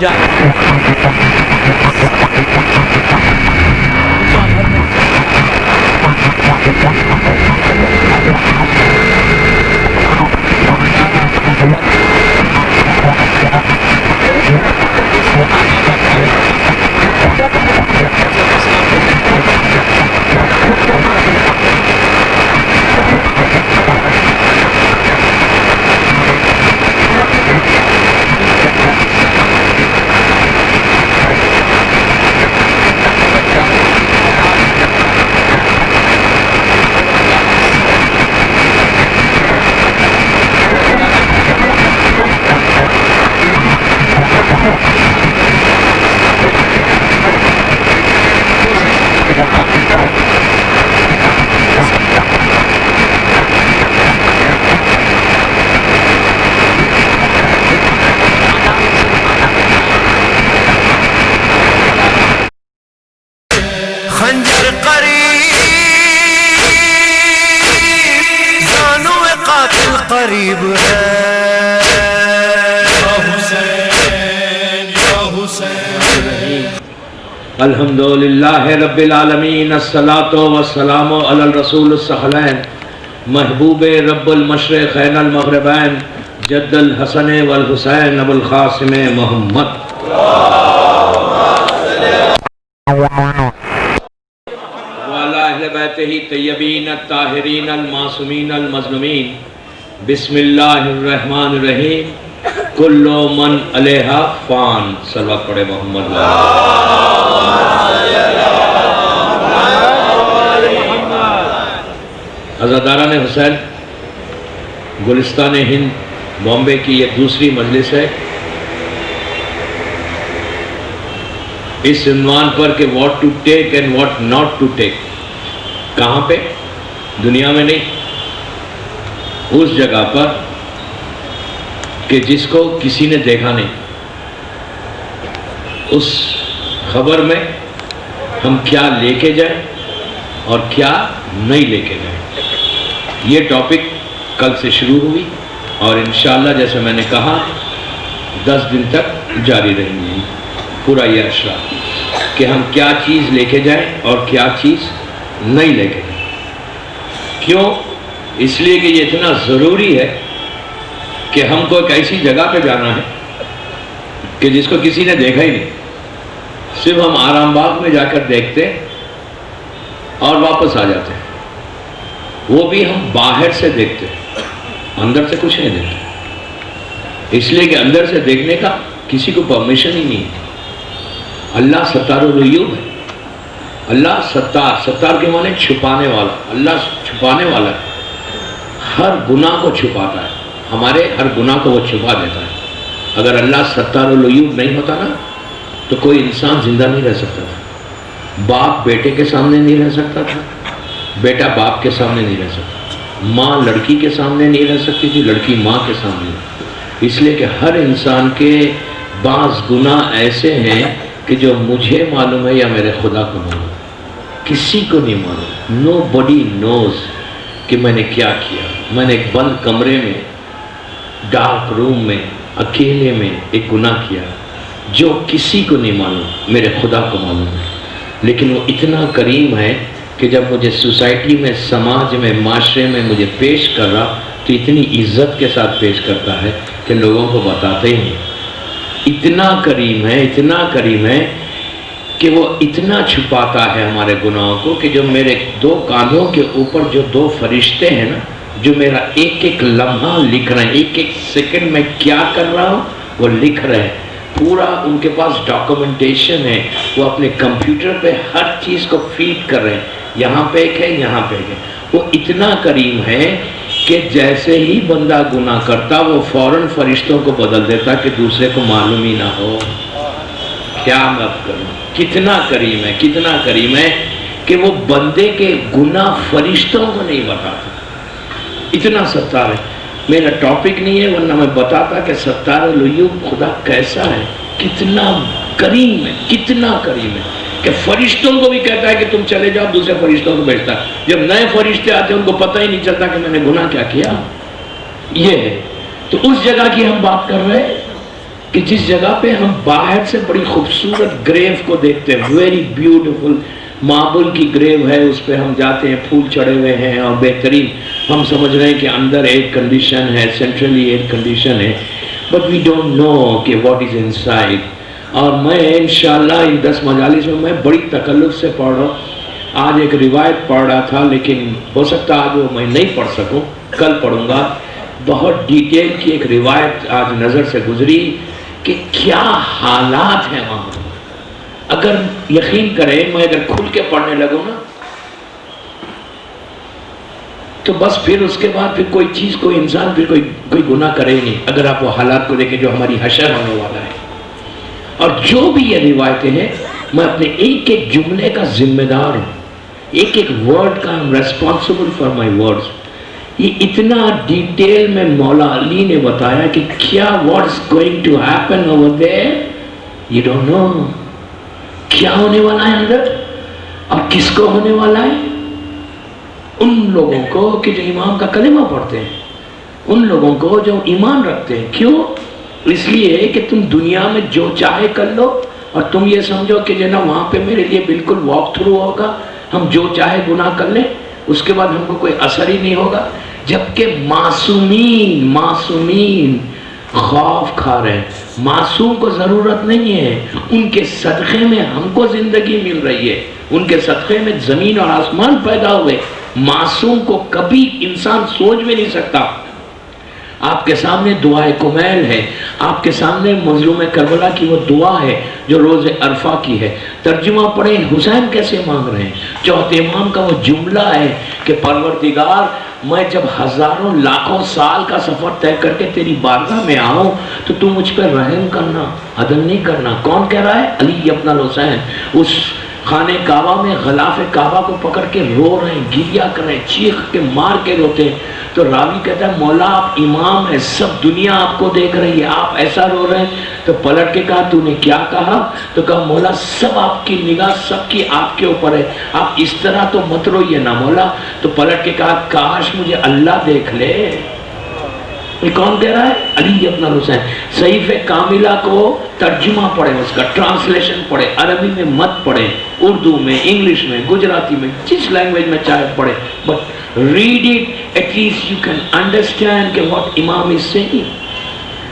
خنجر قریب، زانو قاتل قریب ہے، یا حسین یا حسین۔ الحمدللہ رب العالمین، الصلاة والسلام علی الرسول الثقلین، محبوب رب المشرقین المغربین، جد الحسن والحسین ابو القاسم محمد۔ الطاہرین المعصومین المظلومین بسم اللہ الرحمن الرحیم کل من علیہا فان. صلوات پڑھے محمد. عزاداران حسین، گلستان ہند بامبے کی یہ دوسری مجلس ہے اس عنوان پر کہ what to take and what not to take. کہاں پہ؟ دنیا میں نہیں، اس جگہ پر کہ جس کو کسی نے دیکھا نہیں. اس خبر میں ہم کیا لے کے جائیں اور کیا نہیں لے کے جائیں. یہ ٹاپک کل سے شروع ہوئی اور انشاءاللہ جیسے میں نے کہا 10 دن تک جاری رہیں گی پورا یہ اشرا کہ ہم کیا چیز لے کے جائیں اور کیا چیز نہیں لے کے جائیں. کیوں؟ اس لیے کہ یہ اتنا ضروری ہے کہ ہم کو ایک ایسی جگہ پہ جانا ہے کہ جس کو کسی نے دیکھا ہی نہیں. صرف ہم آرام باغ میں جا کر دیکھتے اور واپس آ جاتے ہیں. وہ بھی ہم باہر سے دیکھتے، اندر سے کچھ نہیں دیکھتے. اس لیے کہ اندر سے دیکھنے کا کسی کو پرمیشن ہی نہیں ہے. اللہ ستار الغیوب ہے. اللہ ستار کے معنی چھپانے والا. اللہ چھپانے والا ہے، ہر گناہ کو چھپاتا ہے. ہمارے ہر گناہ کو وہ چھپا دیتا ہے. اگر اللہ ستار الغیوب نہیں ہوتا نا تو کوئی انسان زندہ نہیں رہ سکتا تھا. باپ بیٹے کے سامنے نہیں رہ سکتا تھا، بیٹا باپ کے سامنے نہیں رہ سکتا، ماں لڑکی کے سامنے نہیں رہ سکتی تھی، لڑکی ماں کے سامنے. اس لیے کہ ہر انسان کے بعض گناہ ایسے ہیں کہ جو مجھے معلوم ہے یا میرے خدا کو معلوم، کسی کو نہیں معلوم. نو بڈی نوز کہ میں نے کیا کیا. میں نے ایک بند کمرے میں، ڈارک روم میں، اکیلے میں ایک گناہ کیا جو کسی کو نہیں معلوم، میرے خدا کو معلوم ہے. لیکن وہ اتنا کریم ہے کہ جب مجھے سوسائٹی میں، سماج میں، معاشرے میں مجھے پیش کر رہا تو اتنی عزت کے ساتھ پیش کرتا ہے کہ لوگوں کو بتاتے ہی نہیں. اتنا کریم ہے، اتنا کریم ہے کہ وہ اتنا چھپاتا ہے ہمارے گناہوں کو کہ جو میرے 2 کاندھوں کے اوپر جو 2 فرشتے ہیں نا، جو میرا ایک ایک لمحہ لکھ رہے ہیں، ایک ایک سیکنڈ میں کیا کر رہا ہوں وہ لکھ رہے ہیں. پورا ان کے پاس ڈاکومنٹیشن ہے. وہ اپنے کمپیوٹر پہ ہر چیز کو فیڈ کر رہے ہیں. یہاں پہ ایک ہے، یہاں پہ ایک ہے. وہ اتنا کریم ہے کہ جیسے ہی بندہ گناہ کرتا وہ فوراً فرشتوں کو بدل دیتا کہ دوسرے کو معلوم ہی نہ ہو. کیا مت کروں. کتنا کریم ہے، کتنا کریم ہے کہ وہ بندے کے گناہ فرشتوں کو نہیں بتاتا. اتنا ستار ہے. میرا ٹاپک نہیں ہے ورنہ میں بتاتا کہ ستار الغیوب خدا کیسا ہے، کتنا کریم ہے، کتنا کریم ہے کہ فرشتوں کو بھی کہتا ہے کہ تم چلے جاؤ، دوسرے فرشتوں کو بھیجتا ہے. جب نئے فرشتے آتے ہیں ان کو پتہ ہی نہیں چلتا کہ میں نے گناہ کیا کیا. یہ ہے. تو اس جگہ کی ہم بات کر رہے ہیں کہ جس جگہ پہ ہم باہر سے بڑی خوبصورت گریو کو دیکھتے ہیں، ویری بیوٹیفل ماربل کی گریو ہے، اس پہ ہم جاتے ہیں، پھول چڑھے ہوئے ہیں اور بہترین. ہم سمجھ رہے ہیں کہ اندر ایئر کنڈیشن ہے، سینٹرلی ایئر کنڈیشن ہے، بٹ وی ڈونٹ نو کہ واٹ از ان سائڈ. اور میں انشاءاللہ ان 10 مجالس میں بڑی تکلف سے پڑھ رہا ہوں. آج ایک روایت پڑھ رہا تھا لیکن ہو سکتا آج وہ میں نہیں پڑھ سکوں، کل پڑھوں گا. بہت ڈیٹیل کی ایک روایت آج نظر سے گزری کہ کیا حالات ہیں وہاں. اگر یقین کریں میں اگر کھل کے پڑھنے لگوں نا تو بس پھر اس کے بعد پھر کوئی چیز، کوئی انسان پھر کوئی گناہ کرے ہی نہیں اگر آپ وہ حالات کو دیکھیں جو ہماری حشر ہونے والا ہے. اور جو بھی یہ روایتیں ہیں میں اپنے ایک ایک جملے کا ذمہ دار ہوں، ایک ایک ورڈ کا I'm responsible for my words. یہ اتنا ڈیٹیل میں مولا علی نے بتایا کہ کیا what's going to happen over there you don't know. کیا ہونے والا ہے اندر اور کس کو ہونے والا ہے. ان لوگوں کو کہ جو امام کا کلمہ پڑھتے ہیں، ان لوگوں کو جو ایمان رکھتے ہیں. کیوں؟ اس لیے کہ تم دنیا میں جو چاہے کر لو اور تم یہ سمجھو کہ جو نا وہاں پہ میرے لیے بالکل واک تھرو ہوگا، ہم جو چاہے گناہ کر لیں اس کے بعد ہم کو کوئی اثر ہی نہیں ہوگا. جبکہ معصومین خوف کھا رہے ہیں. معصوم کو ضرورت نہیں ہے، ان کے صدقے میں ہم کو زندگی مل رہی ہے، ان کے صدقے میں زمین اور آسمان پیدا ہوئے. معصوم کو کبھی انسان سوچ بھی نہیں سکتا. آپ کے سامنے دعائے کمیل ہے, آپ کے سامنے مظلوم کربلا کی وہ دعا ہے جو روز عرفہ کی ہے. ترجمہ پڑھیں حسین کیسے مانگ رہے ہیں. چوتھے امام کا وہ جملہ ہے کہ پروردگار میں جب ہزاروں لاکھوں سال کا سفر طے کر کے تیری بارگاہ میں آؤں تو تو مجھ پہ رحم کرنا, عدل نہیں کرنا. کون کہہ رہا ہے؟ علی ابن الحسین. اس خانہ کعبہ میں غلاف کعبہ کو پکڑ کے رو رہے ہیں, گریا کر رہے ہیں, چیخ کے مار کے روتے ہیں. تو راوی کہتا ہے مولا آپ امام ہیں, سب دنیا آپ کو دیکھ رہی ہے, آپ ایسا رو رہے ہیں. تو پلٹ کے کہا تو نے کیا کہا؟ تو کہا مولا سب آپ کی نگاہ سب کی آپ کے اوپر ہے, آپ اس طرح تو مت روئیے نا مولا. تو پلٹ کے کہا کاش مجھے اللہ دیکھ لے. یہ کون کہہ رہا ہے؟ علی ابن الحسین. صحیفہ کاملہ کو ترجمہ پڑھیں, اس کا ٹرانسلیشن پڑھیں, عربی میں مت پڑھیں, اردو میں, انگلش میں, گجراتی میں, جس لینگویج میں چاہے پڑھیں, but read it, at least you can understand کہ واٹ امام از سیئنگ.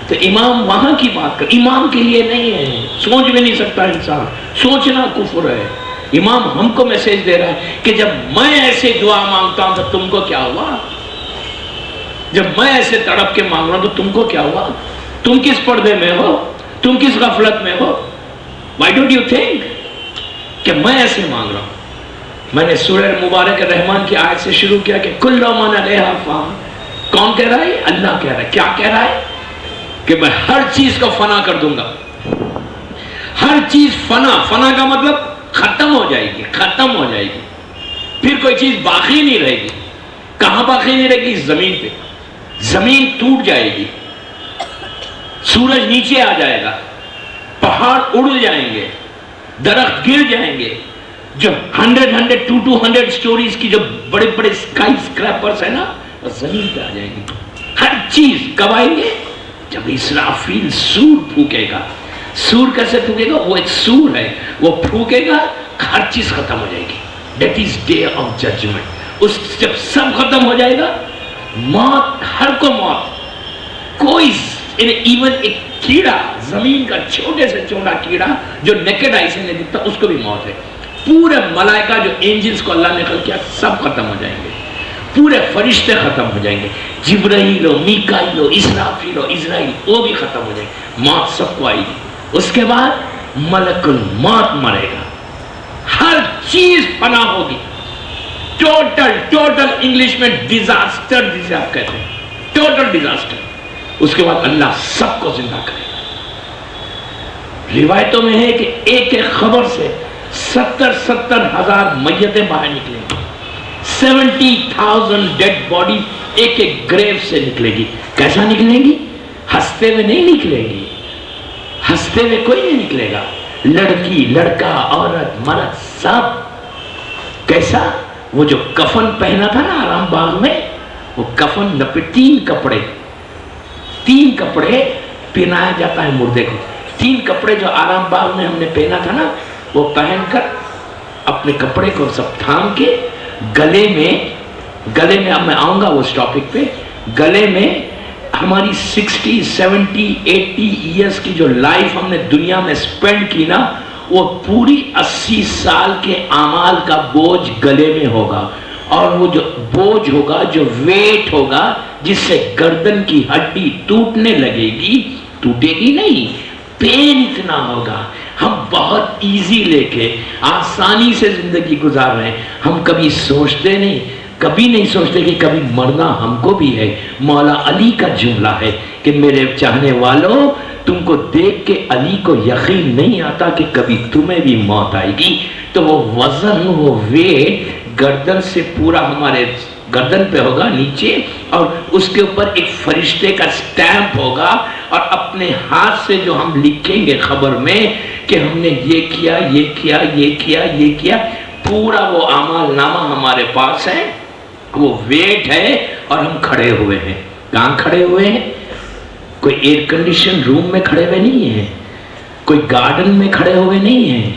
تو امام وہاں کی بات کر, امام کے لیے نہیں ہے, سوچ بھی نہیں سکتا انسان, سوچنا کفر ہے. امام ہم کو میسج دے رہا ہے کہ جب میں ایسے دعا مانگتا ہوں تو تم کو کیا ہوا, جب میں ایسے تڑپ کے مانگ رہا ہوں تو تم کو کیا ہوا, تم کس پردے میں ہو, تم کس غفلت میں ہو. Why don't you think کہ میں ایسے مانگ رہا ہوں. میں نے سورہ مبارک رحمان کی آیت سے شروع کیا کہ کل من علیہا فان. کون کہہ رہا ہے؟ اللہ کہہ رہا ہے. کیا کہہ رہا ہے؟ کہ میں ہر چیز کو فنا کر دوں گا. ہر چیز فنا, فنا کا مطلب ختم ہو جائے گی, ختم ہو جائے گی, پھر کوئی چیز باقی نہیں رہے گی. کہاں باقی نہیں رہے گی؟ زمین پہ. زمین ٹوٹ جائے گی, سورج نیچے آ جائے گا, پہاڑ اڑ جائیں گے, درخت گر جائیں گے. جو 200 سٹوریز کی جو بڑے بڑے اسکائی اسکریپرز ہیں نا, زمین پہ آ جائیں گے. ہر چیز کب آئیں گے؟ جب اسرافیل سور پھونکے گا. سور کیسے پھونکے گا؟ وہ ایک سور ہے, وہ پھونکے گا, ہر چیز ختم ہو جائے گی. That is day of judgement. اس جب سب ختم ہو جائے گا, موت, ہر کو موت. کوئی ایون ایک کیڑا, زمین کا چھوٹے سے چھوٹا کیڑا جو نیکڈ آئی سے نہیں دکھتا, اس کو بھی موت ہے. پورے ملائکہ جو اینجلز کو اللہ نے خلق کیا سب ختم ہو جائیں گے. پورے فرشتے ختم ہو جائیں گے. جبرائیل ہو, میکائیل ہو, اسرافیل ہو, اسرائیل, وہ بھی ختم ہو جائیں گے. موت سب کو آئے گی. اس کے بعد ملک الموت مرے گا. ہر چیز فنا ہوگی. ٹوٹل انگلش میں ڈیزاسٹر جسے آپ کہتے ہیں, ٹوٹل ڈیزاسٹر. اس کے بعد اللہ سب کو زندہ کرے گا. روایتوں میں ہے کہ ایک ایک خبر سے 70,000 میتیں باہر نکلیں گی. 70,000 ڈیڈ باڈی ایک ایک گریو سے نکلے گی. کیسا نکلیں گی؟ ہنستے ہوئے نہیں نکلیں گی, ہنستے ہوئے کوئی نہیں نکلے گا. لڑکی, لڑکا, عورت, مرد, سب. کیسا؟ وہ جو کفن پہنا تھا نا آرام باغ میں, وہ کفن نپے, 3 کپڑے پہنایا جاتا ہے مردے کو. 3 کپڑے جو آرام باغ میں ہم نے پہنا تھا نا, وہ پہن کر اپنے کپڑے کو سب تھام کے گلے میں اب میں آؤں گا اس ٹاپک پہ. گلے میں ہماری 60, 70, 80 ایئرس کی جو لائف ہم نے دنیا میں سپینڈ کی نا, وہ پوری 80 سال کے اعمال کا بوجھ گلے میں ہوگا. اور وہ جو بوجھ ہوگا, جو ویٹ ہوگا, جس سے گردن کی ہڈی ٹوٹنے لگے گی, ٹوٹے گی نہیں, پین اتنا ہوگا. ہم بہت ایزی لے کے آسانی سے زندگی گزار رہے ہیں. ہم کبھی سوچتے نہیں, کبھی نہیں سوچتے کہ کبھی مرنا ہم کو بھی ہے. مولا علی کا جملہ ہے کہ میرے چاہنے والوں, تم کو دیکھ کے علی کو یقین نہیں آتا کہ کبھی تمہیں بھی موت آئے گی. تو وہ وزن, وہ ویٹ گردن سے پورا ہمارے گردن پہ ہوگا نیچے, اور اس کے اوپر ایک فرشتے کا سٹیمپ ہوگا, اور اپنے ہاتھ سے جو ہم لکھیں گے خبر میں کہ ہم نے یہ کیا, یہ کیا, یہ کیا, یہ کیا, پورا وہ اعمال نامہ ہمارے پاس ہے. وہ ویٹ ہے, اور ہم کھڑے ہوئے ہیں. کہاں کھڑے ہوئے ہیں؟ کوئی ایئر کنڈیشن روم میں کھڑے ہوئے نہیں ہیں, کوئی گارڈن میں کھڑے ہوئے نہیں ہیں,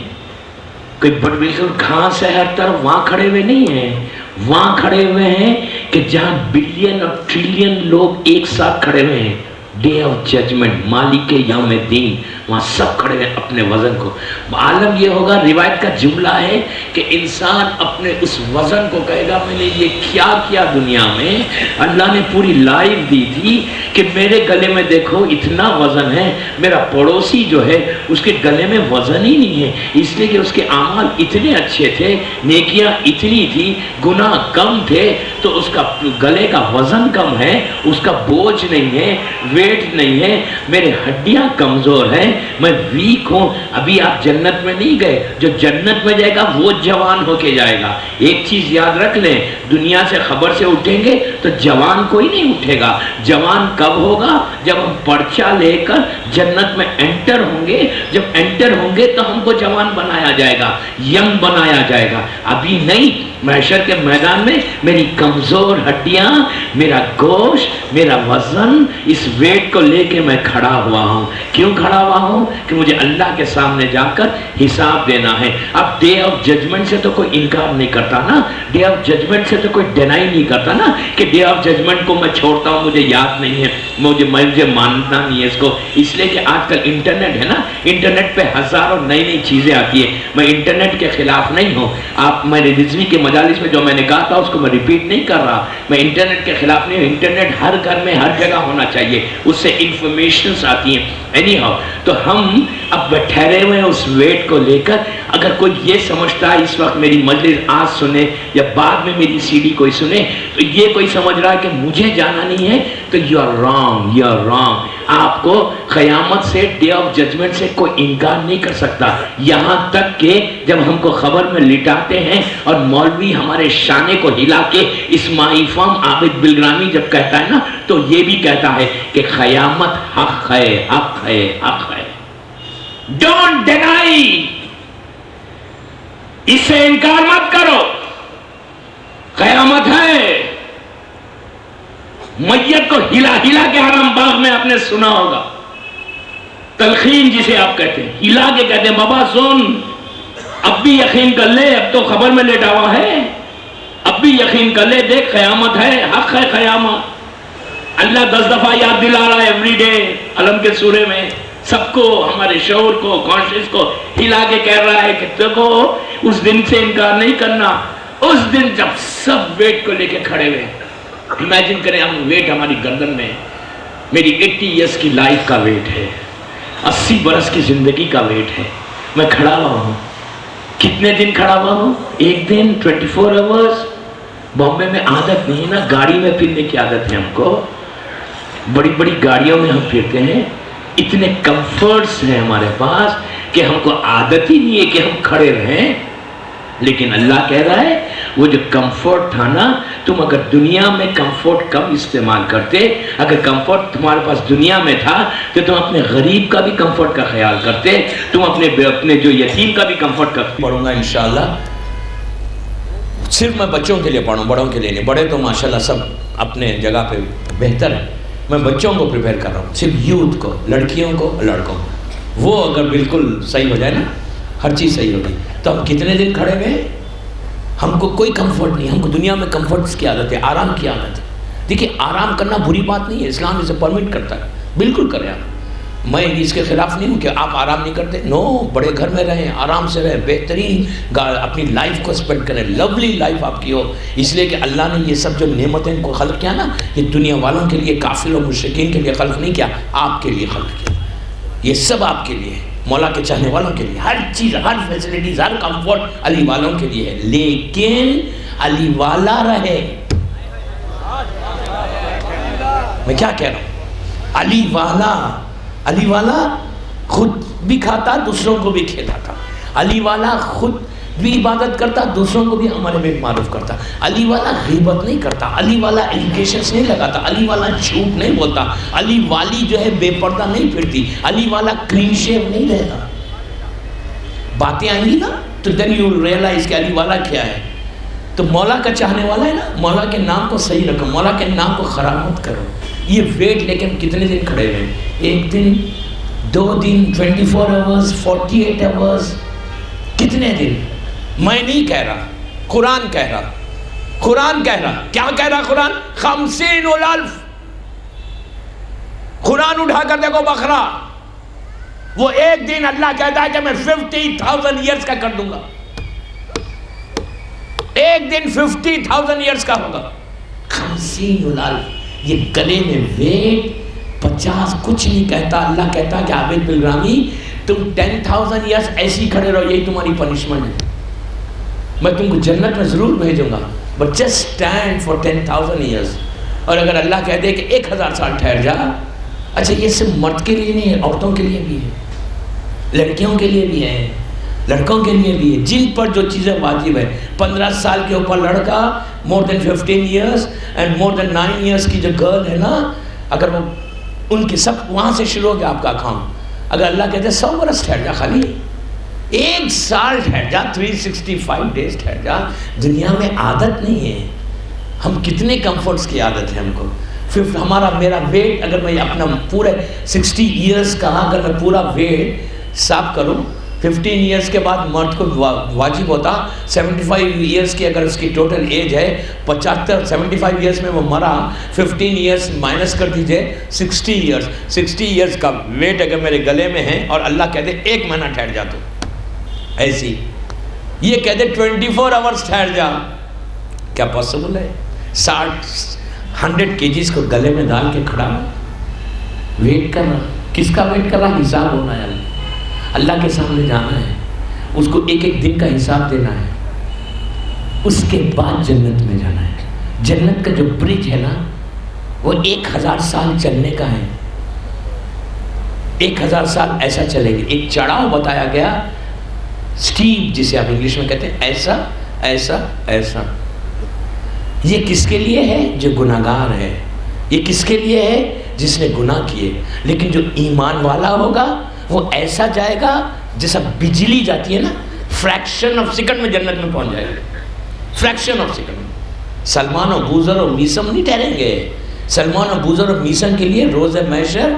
کوئی بالکل گھاس ہے ہر طرف, وہاں کھڑے ہوئے نہیں ہیں. وہاں کھڑے ہوئے ہیں کہ جہاں بلین اور ٹریلین لوگ ایک ساتھ کھڑے ہوئے ہیں. ڈے آف ججمنٹ, مالک یوم الدین, وہاں سب کھڑے ہیں اپنے وزن کو. عالم یہ ہوگا, روایت کا جملہ ہے کہ انسان اپنے اس وزن کو کہے گا میں نے یہ کیا کیا دنیا میں. اللہ نے پوری لائف دی تھی کہ میرے گلے میں دیکھو اتنا وزن ہے, میرا پڑوسی جو ہے اس کے گلے میں وزن ہی نہیں ہے, اس لیے کہ اس کے اعمال اتنے اچھے تھے, نیکیاں اتنی تھی, گناہ کم تھے, تو اس کا گلے کا وزن کم ہے, اس کا بوجھ نہیں ہے, ویٹ نہیں ہے. میرے ہڈیاں کمزور ہیں, میں ویک ہوں. ابھی آپ جنت میں نہیں گئے, جو جنت میں جائے گا وہ جوان ہو کے جائے گا. ایک چیز یاد رکھ لیں, دنیا سے خبر سے اٹھیں گے تو جوان کوئی نہیں اٹھے گا. جوان کب ہوگا؟ جب ہم پرچہ لے کر جنت میں انٹر ہوں گے. جب انٹر ہوں گے تو ہم کو جوان بنایا جائے گا, ینگ بنایا جائے گا. ابھی نہیں. محشر کے میدان میں میری کمزور ہڈیاں, میرا گوشت, میرا وزن, اس ویٹ کو لے کے میں کھڑا ہوا ہوں. کیوں کھڑا ہوا ہوں؟ کہ مجھے اللہ کے سامنے جا کر حساب دینا ہے. اب ڈے آف ججمنٹ سے تو کوئی انکار نہیں کرتا نا, ڈے آف ججمنٹ سے تو کوئی ڈینائی نہیں کرتا نا کہ ڈے آف ججمنٹ کو میں چھوڑتا ہوں, مجھے یاد نہیں ہے, مجھے ماننا نہیں ہے اس کو. اس لیے کہ آج کل انٹرنیٹ ہے نا, انٹرنیٹ پہ ہزاروں نئی نئی چیزیں آتی ہیں. میں انٹرنیٹ کے خلاف نہیں ہوں. آپ, میں نے رضوی کے مجالس میں جو میں نے کہا تھا اس کو میں ریپیٹ نہیں کر رہا. میں انٹرنیٹ کے خلاف نہیں ہوں. انٹرنیٹ ہر گھر میں ہر جگہ ہونا چاہیے, اس سے انفارمیشنز آتی ہیں. اینی ہاؤ, تو ہم اب ٹھہرے ہوئے ہیں اس ویٹ کو لے کر. اگر کوئی یہ سمجھتا ہے اس وقت میری مجلس آج سنے یا بعد میں میری سی ڈی کوئی سنے, تو یہ کوئی سمجھ رہا ہے کہ مجھے جانا نہیں ہے, تو you are wrong, you are wrong. آپ کو قیامت سے, ڈے آف ججمنٹ سے کوئی انکار نہیں کر سکتا. یہاں تک کہ جب ہم کو خبر میں لٹاتے ہیں اور مولوی ہمارے شانے کو ہلا کے اسماعی فام عابد بلگرامی جب کہتا ہے نا, تو یہ بھی کہتا ہے کہ قیامت حق ہے, حق ہے, حق ہے. ڈونٹ ڈینائی, اس سے انکار مت کرو. قیامت ہے. میت کو ہلا ہلا کے حرم باغ میں آپ نے سنا ہوگا, تلخین جسے آپ کہتے ہیں, ہلا کے کہتے ہیں بابا سن, اب بھی یقین کر لے, اب تو خبر میں لیٹا ہوا ہے, اب بھی یقین کر لے, دیکھ قیامت ہے, حق ہے قیامت. اللہ 10 دفعہ یاد دلا رہا ہے ایوری ڈے علم کے سورے میں, سب کو, ہمارے شعور کو, کانشیس کو ہلا کے کہہ رہا ہے کہ دیکھو اس دن سے انکار نہیں کرنا. اس دن جب سب ویٹ کو لے کے کھڑے ہوئے, امیجن کریں ہم ویٹ ہماری گردن میں, میری 80 ایئرس کی لائف کا ویٹ ہے, 80 برس کی زندگی کا ویٹ ہے. میں کھڑا ہوا ہوں. کتنے دن کھڑا ہوا ہوں؟ ایک دن, 24 آورز. بامبے میں عادت نہیں نا, گاڑی میں پھرنے کی عادت ہے ہم کو, بڑی بڑی گاڑیوں میں ہم پھرتے ہیں, اتنے کمفرٹس ہیں ہمارے پاس کہ ہم کو عادت ہی نہیں ہے کہ ہم کھڑے رہیں. لیکن اللہ کہہ رہا ہے وہ جو کمفرٹ تھا نا, تم اگر دنیا میں کمفرٹ کم استعمال کرتے, اگر کمفرٹ تمہارے پاس دنیا میں تھا تو تم اپنے غریب کا بھی کمفرٹ کا خیال کرتے, تم اپنے جو یتیم کا بھی کمفرٹ کرتے. پڑھوں گا انشاءاللہ, صرف میں بچوں کے لیے پڑھوں, بڑوں کے لیے نہیں. بڑے تو ماشاءاللہ سب اپنے جگہ پہ بہتر ہیں, میں بچوں کو پریپیئر کر رہا ہوں, صرف یوتھ کو, لڑکیوں کو, لڑکوں کو. وہ اگر بالکل صحیح ہو جائے نا, ہر چیز صحیح ہوگی. تو ہم کتنے دن کھڑے گئے, ہم کو کوئی کمفرٹ نہیں. ہم کو دنیا میں کمفرٹس کی عادت ہے, آرام کی عادت ہے. دیکھیے آرام کرنا بری بات نہیں ہے, اسلام اسے پرمٹ کرتا ہے, بالکل کریں آپ. میں اس کے خلاف نہیں ہوں کہ آپ آرام نہیں کرتے, نو, بڑے گھر میں رہیں, آرام سے رہیں, بہترین اپنی لائف کو اسپینڈ کریں, لولی لائف آپ کی ہو. اس لیے کہ اللہ نے یہ سب جو نعمتیں کو خلق کیا نا, یہ دنیا والوں کے لیے, کافر و مشرکین کے لیے خلق نہیں کیا, آپ کے لیے خلق کیا. یہ سب آپ کے لیے, مولا کے چاہنے والوں کے لیے, ہر چیز, ہر فیسلٹیز, ہر کمفرٹ علی والوں کے لیے ہے. لیکن علی والا رہے. میں کیا کہہ رہا ہوں, علی والا, علی والا خود بھی کھاتا, دوسروں کو بھی کھلاتا. علی والا خود بھی عبادت کرتا, دوسروں کو بھی ہمارے میں معروف کرتا. علی والا غیبت نہیں کرتا, علی والا ایجوکیشنز نہیں لگاتا, علی والا جھوٹ نہیں بولتا, علی والی جو ہے بے پردہ نہیں پھرتی, علی والا کلین شیو نہیں رہتا. باتیں آئیں گی نا تو دین یو ریئلائز کہ علی والا کیا ہے. تو مولا کا چاہنے والا ہے نا, مولا کے نام کو صحیح رکھو, مولا کے نام کو خراب مت کرو. یہ ویٹ لیکن کتنے دن کھڑے ہوئے, ایک دن, 2 دن, 24 آورز, 48 آورز, کتنے دن. میں نہیں کہہ رہا, قرآن کہہ رہا, قرآن کہہ رہا. کیا کہہ رہا قرآن؟ 50,000. قرآن اٹھا کر دیکھو بقرہ, وہ ایک دن اللہ کہتا ہے کہ میں 50,000 ایئرز کا کر دوں گا. ایک دن 50,000 ایئرز کا ہوگا. 50,000. یہ گلے میں ویٹ 50 کچھ نہیں کہتا. اللہ کہتا کہ عابد بلرامی تم 10,000 ایئرز ایسی کھڑے رہو, یہی تمہاری پنشمنٹ ہے. میں تم کو جنت میں ضرور بھیجوں گا, but just stand for 10,000 years. اور اگر اللہ کہہ دے کہ 1,000 سال ٹھہر جا, اچھا یہ صرف مرد کے لیے نہیں ہے, عورتوں کے لیے بھی ہے, لڑکیوں کے لیے بھی ہے, لڑکوں کے لیے بھی ہے, جن پر جو چیزیں واجب ہے. 15 سال کے اوپر لڑکا, more than 15 years and more than 9 years کی جو گرل ہے نا, اگر وہ ان کی سب وہاں سے شروع ہو گیا آپ کا اکاؤنٹ. اگر اللہ کہتے 100 برس ٹھہر جا, خالی 1 سال ٹھہر جا, 365 ڈیز ٹھہر جا. دنیا میں عادت نہیں ہے. ہم کتنے کمفرٹس کی عادت ہے ہم کو. میرا ویٹ اگر میں اپنا پورے 60 ایئرس کا اگر میں پورا ویٹ حساب کروں, 15 ایئرس کے بعد مرد کو واجب ہوتا 75 ایئرس کی, اگر اس کی ٹوٹل ایج ہے 75 ایئرس میں وہ مرا, 15 ایئرس مائنس کر دیجئے 60 ایئرس. 60 ایئرس کا ویٹ اگر میرے گلے میں ہے اور اللہ کہتے 1 مہینہ ٹھہر جا, تو ایسی یہ کہتے 24 آورس ٹھہر جا, کیا پاسبل ہے؟ 100 kgs کو گلے میں ڈال کے کھڑا ویٹ کر رہا. کس کا ویٹ کر رہا؟ حساب ہونا ہے. اللہ کے سامنے جانا ہے, اس کو ایک ایک دن کا حساب دینا ہے, اس کے بعد جنت میں جانا ہے. جنت کا جو برج ہے نا وہ 1000 سال چلنے کا ہے. 1000 سال ایسا چلے گی. ایک چڑھاؤ بتایا گیا, سٹیپ جسے آپ انگلش میں کہتے ہیں, ایسا ایسا ایسا. یہ کس کے لیے ہے؟ جو گناہگار ہے. یہ کس کے لیے ہے؟ جس نے گناہ کیے. لیکن جو ایمان والا ہوگا وہ ایسا جائے گا جیسا بجلی جاتی ہے نا, فریکشن آف سیکنڈ میں جنت میں پہنچ جائے گا. فریکشن آف سیکنڈ میں. سلمان و بوزر و میسم نہیں ٹھہریں گے. سلمان و بوزر و میسم کے لیے روز محشر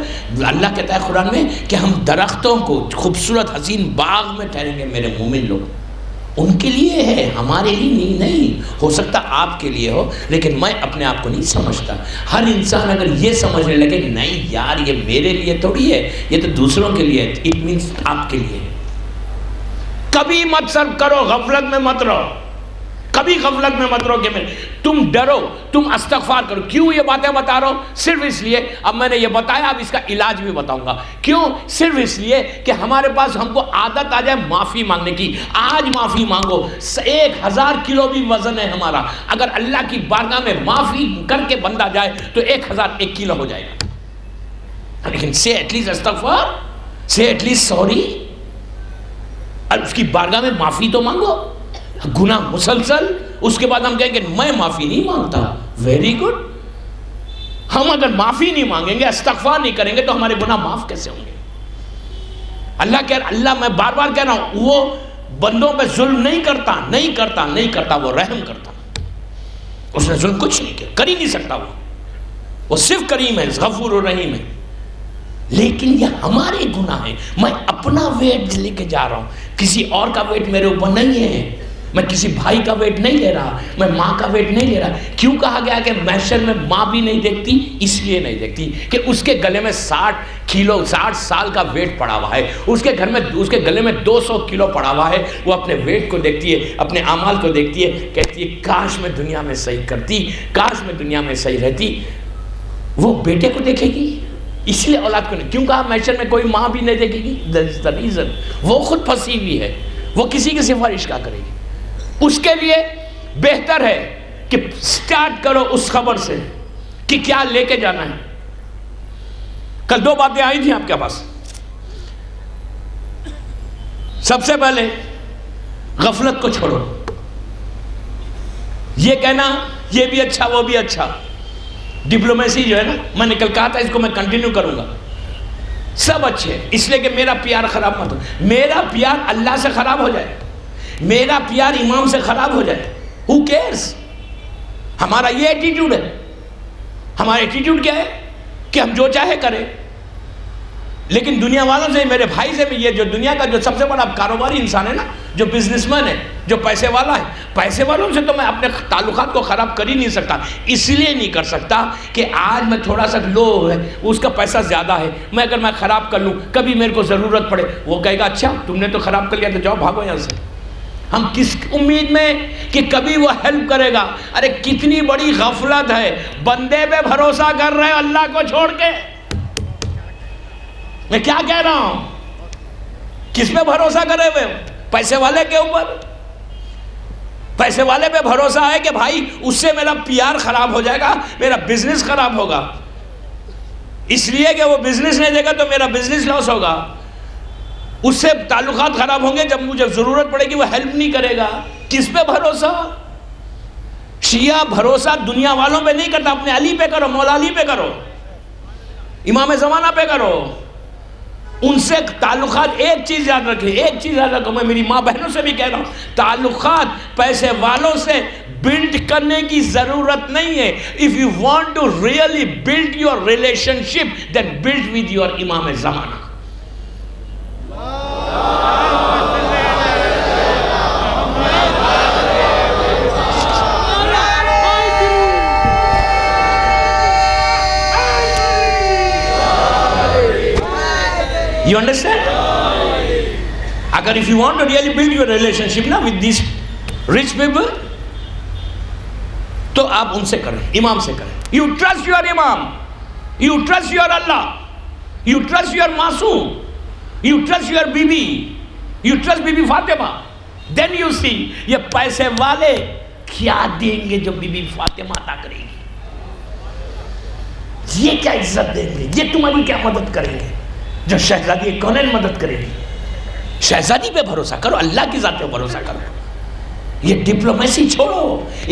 اللہ کہتا ہے قرآن میں کہ ہم درختوں کو خوبصورت حسین باغ میں ٹھہریں گے میرے مومن لوگ. ان کے لیے ہے, ہمارے لیے نہیں. ہو سکتا آپ کے لیے ہو, لیکن میں اپنے آپ کو نہیں سمجھتا. ہر انسان اگر یہ سمجھنے لگے کہ نہیں یار یہ میرے لیے تھوڑی ہے, یہ تو دوسروں کے لیے ہے, اٹ مینس آپ کے لیے ہے. کبھی مت صرف کرو, غفلت میں مت رہو. کبھی غفلت میں مت رہو کہ تم ڈرو, تم استغفار کرو. کیوں یہ باتیں بتا رہا ہوں؟ صرف اس لیے, اب میں نے یہ بتایا, اب اس کا علاج بھی بتاؤں گا. کیوں؟ صرف اس لیے کہ ہمارے پاس ہم کو عادت آ جائے معافی مانگنے کی. آج معافی مانگو. 1000 کلو بھی وزن ہے ہمارا, اگر اللہ کی بارگاہ میں معافی کر کے بندہ جائے تو 1001 کلو ہو جائے گا. لیکن say at least استغفار, say at least sorry, اس کی بارگاہ میں معافی تو مانگو. گناہ مسلسل, اس کے بعد ہم کہیں گے میں معافی نہیں مانگتا. Very good. ہم اگر معافی نہیں مانگیں گے, استغفار نہیں کریں گے, تو ہمارے گناہ معاف کیسے ہوں گے؟ اللہ میں بار بار کہہ رہا ہوں, وہ بندوں پہ ظلم نہیں کرتا, وہ رحم کرتا. اس نے ظلم کچھ نہیں کیا, کر ہی نہیں سکتا. وہ صرف کریم ہے, غفور و رحیم ہے. لیکن یہ ہمارے گناہ ہیں. میں اپنا ویٹ لے کے جا رہا ہوں, کسی اور کا ویٹ میرے اوپر نہیں ہے. میں کسی بھائی کا ویٹ نہیں لے رہا, میں ماں کا ویٹ نہیں لے رہا. کیوں کہا گیا کہ محشر میں ماں بھی نہیں دیکھتی؟ اس لیے نہیں دیکھتی کہ اس کے گلے میں 60 سال کا ویٹ پڑا ہوا ہے. اس کے گلے میں 200 کلو پڑا ہوا ہے. وہ اپنے ویٹ کو دیکھتی ہے, اپنے اعمال کو دیکھتی ہے, کہتی ہے کاش میں دنیا میں صحیح کرتی, کاش میں دنیا میں صحیح رہتی. وہ بیٹے کو دیکھے گی, اس لیے اولاد کو نہیں. کیوں کہا محشر میں کوئی ماں بھی نہیں دیکھے گی؟ That is the reason. وہ خود پھنسی ہوئی ہے, وہ کسی کی سفارش کیا کرے گی؟ اس کے لیے بہتر ہے کہ سٹارٹ کرو اس خبر سے کہ کیا لے کے جانا ہے. کل 2 باتیں آئی تھیں آپ کے پاس. سب سے پہلے غفلت کو چھوڑو. یہ کہنا یہ بھی اچھا وہ بھی اچھا, ڈپلومیسی جو ہے نا, میں نے کل کہا تھا اس کو میں کنٹینیو کروں گا. سب اچھے, اس لیے کہ میرا پیار خراب مت ہو. میرا پیار اللہ سے خراب ہو جائے, میرا پیار امام سے خراب ہو جائے, who cares؟ ہمارا یہ ایٹیٹیوڈ ہے. ہمارا ایٹیٹیوڈ کیا ہے کہ ہم جو چاہے کریں. لیکن دنیا والوں سے, میرے بھائی سے بھی, یہ جو دنیا کا جو سب سے بڑا کاروباری انسان ہے نا, جو بزنس مین ہے, جو پیسے والا ہے، پیسے والوں سے تو میں اپنے تعلقات کو خراب کر ہی نہیں سکتا. اس لیے نہیں کر سکتا کہ آج میں تھوڑا سا لو ہے، اس کا پیسہ زیادہ ہے، میں اگر میں خراب کر لوں، کبھی میرے کو ضرورت پڑے، وہ کہے گا اچھا تم نے تو خراب کر لیا تو جاؤ بھاگو یہاں سے. ہم کس امید میں کہ کبھی وہ ہیلپ کرے گا؟ ارے کتنی بڑی غفلت ہے، بندے پہ بھروسہ کر رہے اللہ کو چھوڑ کے. میں کیا کہہ رہا ہوں؟ کس پہ بھروسہ کرے ہوئے؟ پیسے والے کے اوپر. پیسے والے پہ بھروسہ ہے کہ بھائی اس سے میرا پی آر خراب ہو جائے گا، میرا بزنس خراب ہوگا، اس لیے کہ وہ بزنس نہیں دے گا تو میرا بزنس لاس ہوگا، اس سے تعلقات خراب ہوں گے، جب مجھے ضرورت پڑے گی وہ ہیلپ نہیں کرے گا. کس پہ بھروسہ؟ شیعہ بھروسہ دنیا والوں پہ نہیں کرتا، اپنے علی پہ کرو، مولا علی پہ کرو، امام زمانہ پہ کرو. ان سے تعلقات، ایک چیز یاد رکھیں، ایک چیز یاد رکھو، میں میری ماں بہنوں سے بھی کہہ رہا ہوں، تعلقات پیسے والوں سے بلڈ کرنے کی ضرورت نہیں ہے. if you want to really build your relationship, then build with your امام زمانہ. You understand? Agar if you want to really build your relationship now with these rich people, تو آپ ان سے کریں، امام سے کریں. You trust your imam, you trust your Allah, you trust your Masoom, you trust your Bibi, you trust Bibi Fatima. Then you see یہ پیسے والے کیا دیں گے جو بی فاطمہ عطا کرے گی، یہ کیا عزت دیں گے، یہ تمہاری کیا مدد کریں گے جو شہزادی کونین مدد کرے گی. شہزادی پہ بھروسہ کرو، اللہ کی ذات پہ بھروسہ کرو. یہ ڈپلومیسی چھوڑو،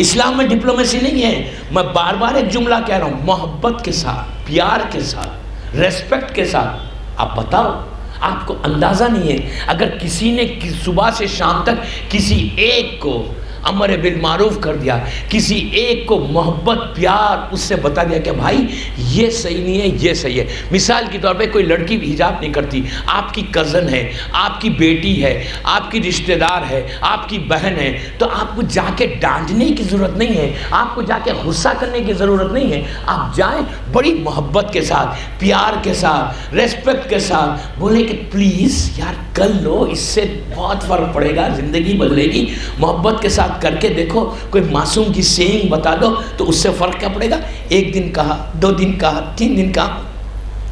اسلام میں ڈپلومیسی نہیں ہے. میں بار بار ایک جملہ کہہ رہا ہوں، محبت کے ساتھ، پیار کے ساتھ، ریسپیکٹ کے ساتھ. آپ بتاؤ، آپ کو اندازہ نہیں ہے اگر کسی نے صبح سے شام تک کسی ایک کو امر بالمعروف کر دیا، کسی ایک کو محبت پیار اس سے بتا دیا کہ بھائی یہ صحیح نہیں ہے، یہ صحیح ہے. مثال کے طور پہ کوئی لڑکی بھی حجاب نہیں کرتی، آپ کی کزن ہے، آپ کی بیٹی ہے، آپ کی رشتہ دار ہے، آپ کی بہن ہے، تو آپ کو جا کے ڈانٹنے کی ضرورت نہیں ہے، آپ کو جا کے غصہ کرنے کی ضرورت نہیں ہے. آپ جائیں بڑی محبت کے ساتھ، پیار کے ساتھ، ریسپیکٹ کے ساتھ، بولیں کہ پلیز یار کر لو، اس سے بہت فرق پڑے گا، زندگی بدلے گی. محبت کے ساتھ کر کے دیکھو، کوئی معصوم کی سینگ بتا دو تو اس سے فرق کیا پڑے گا. ایک دن کہا، 2 دن کہا، 3 دن کہا،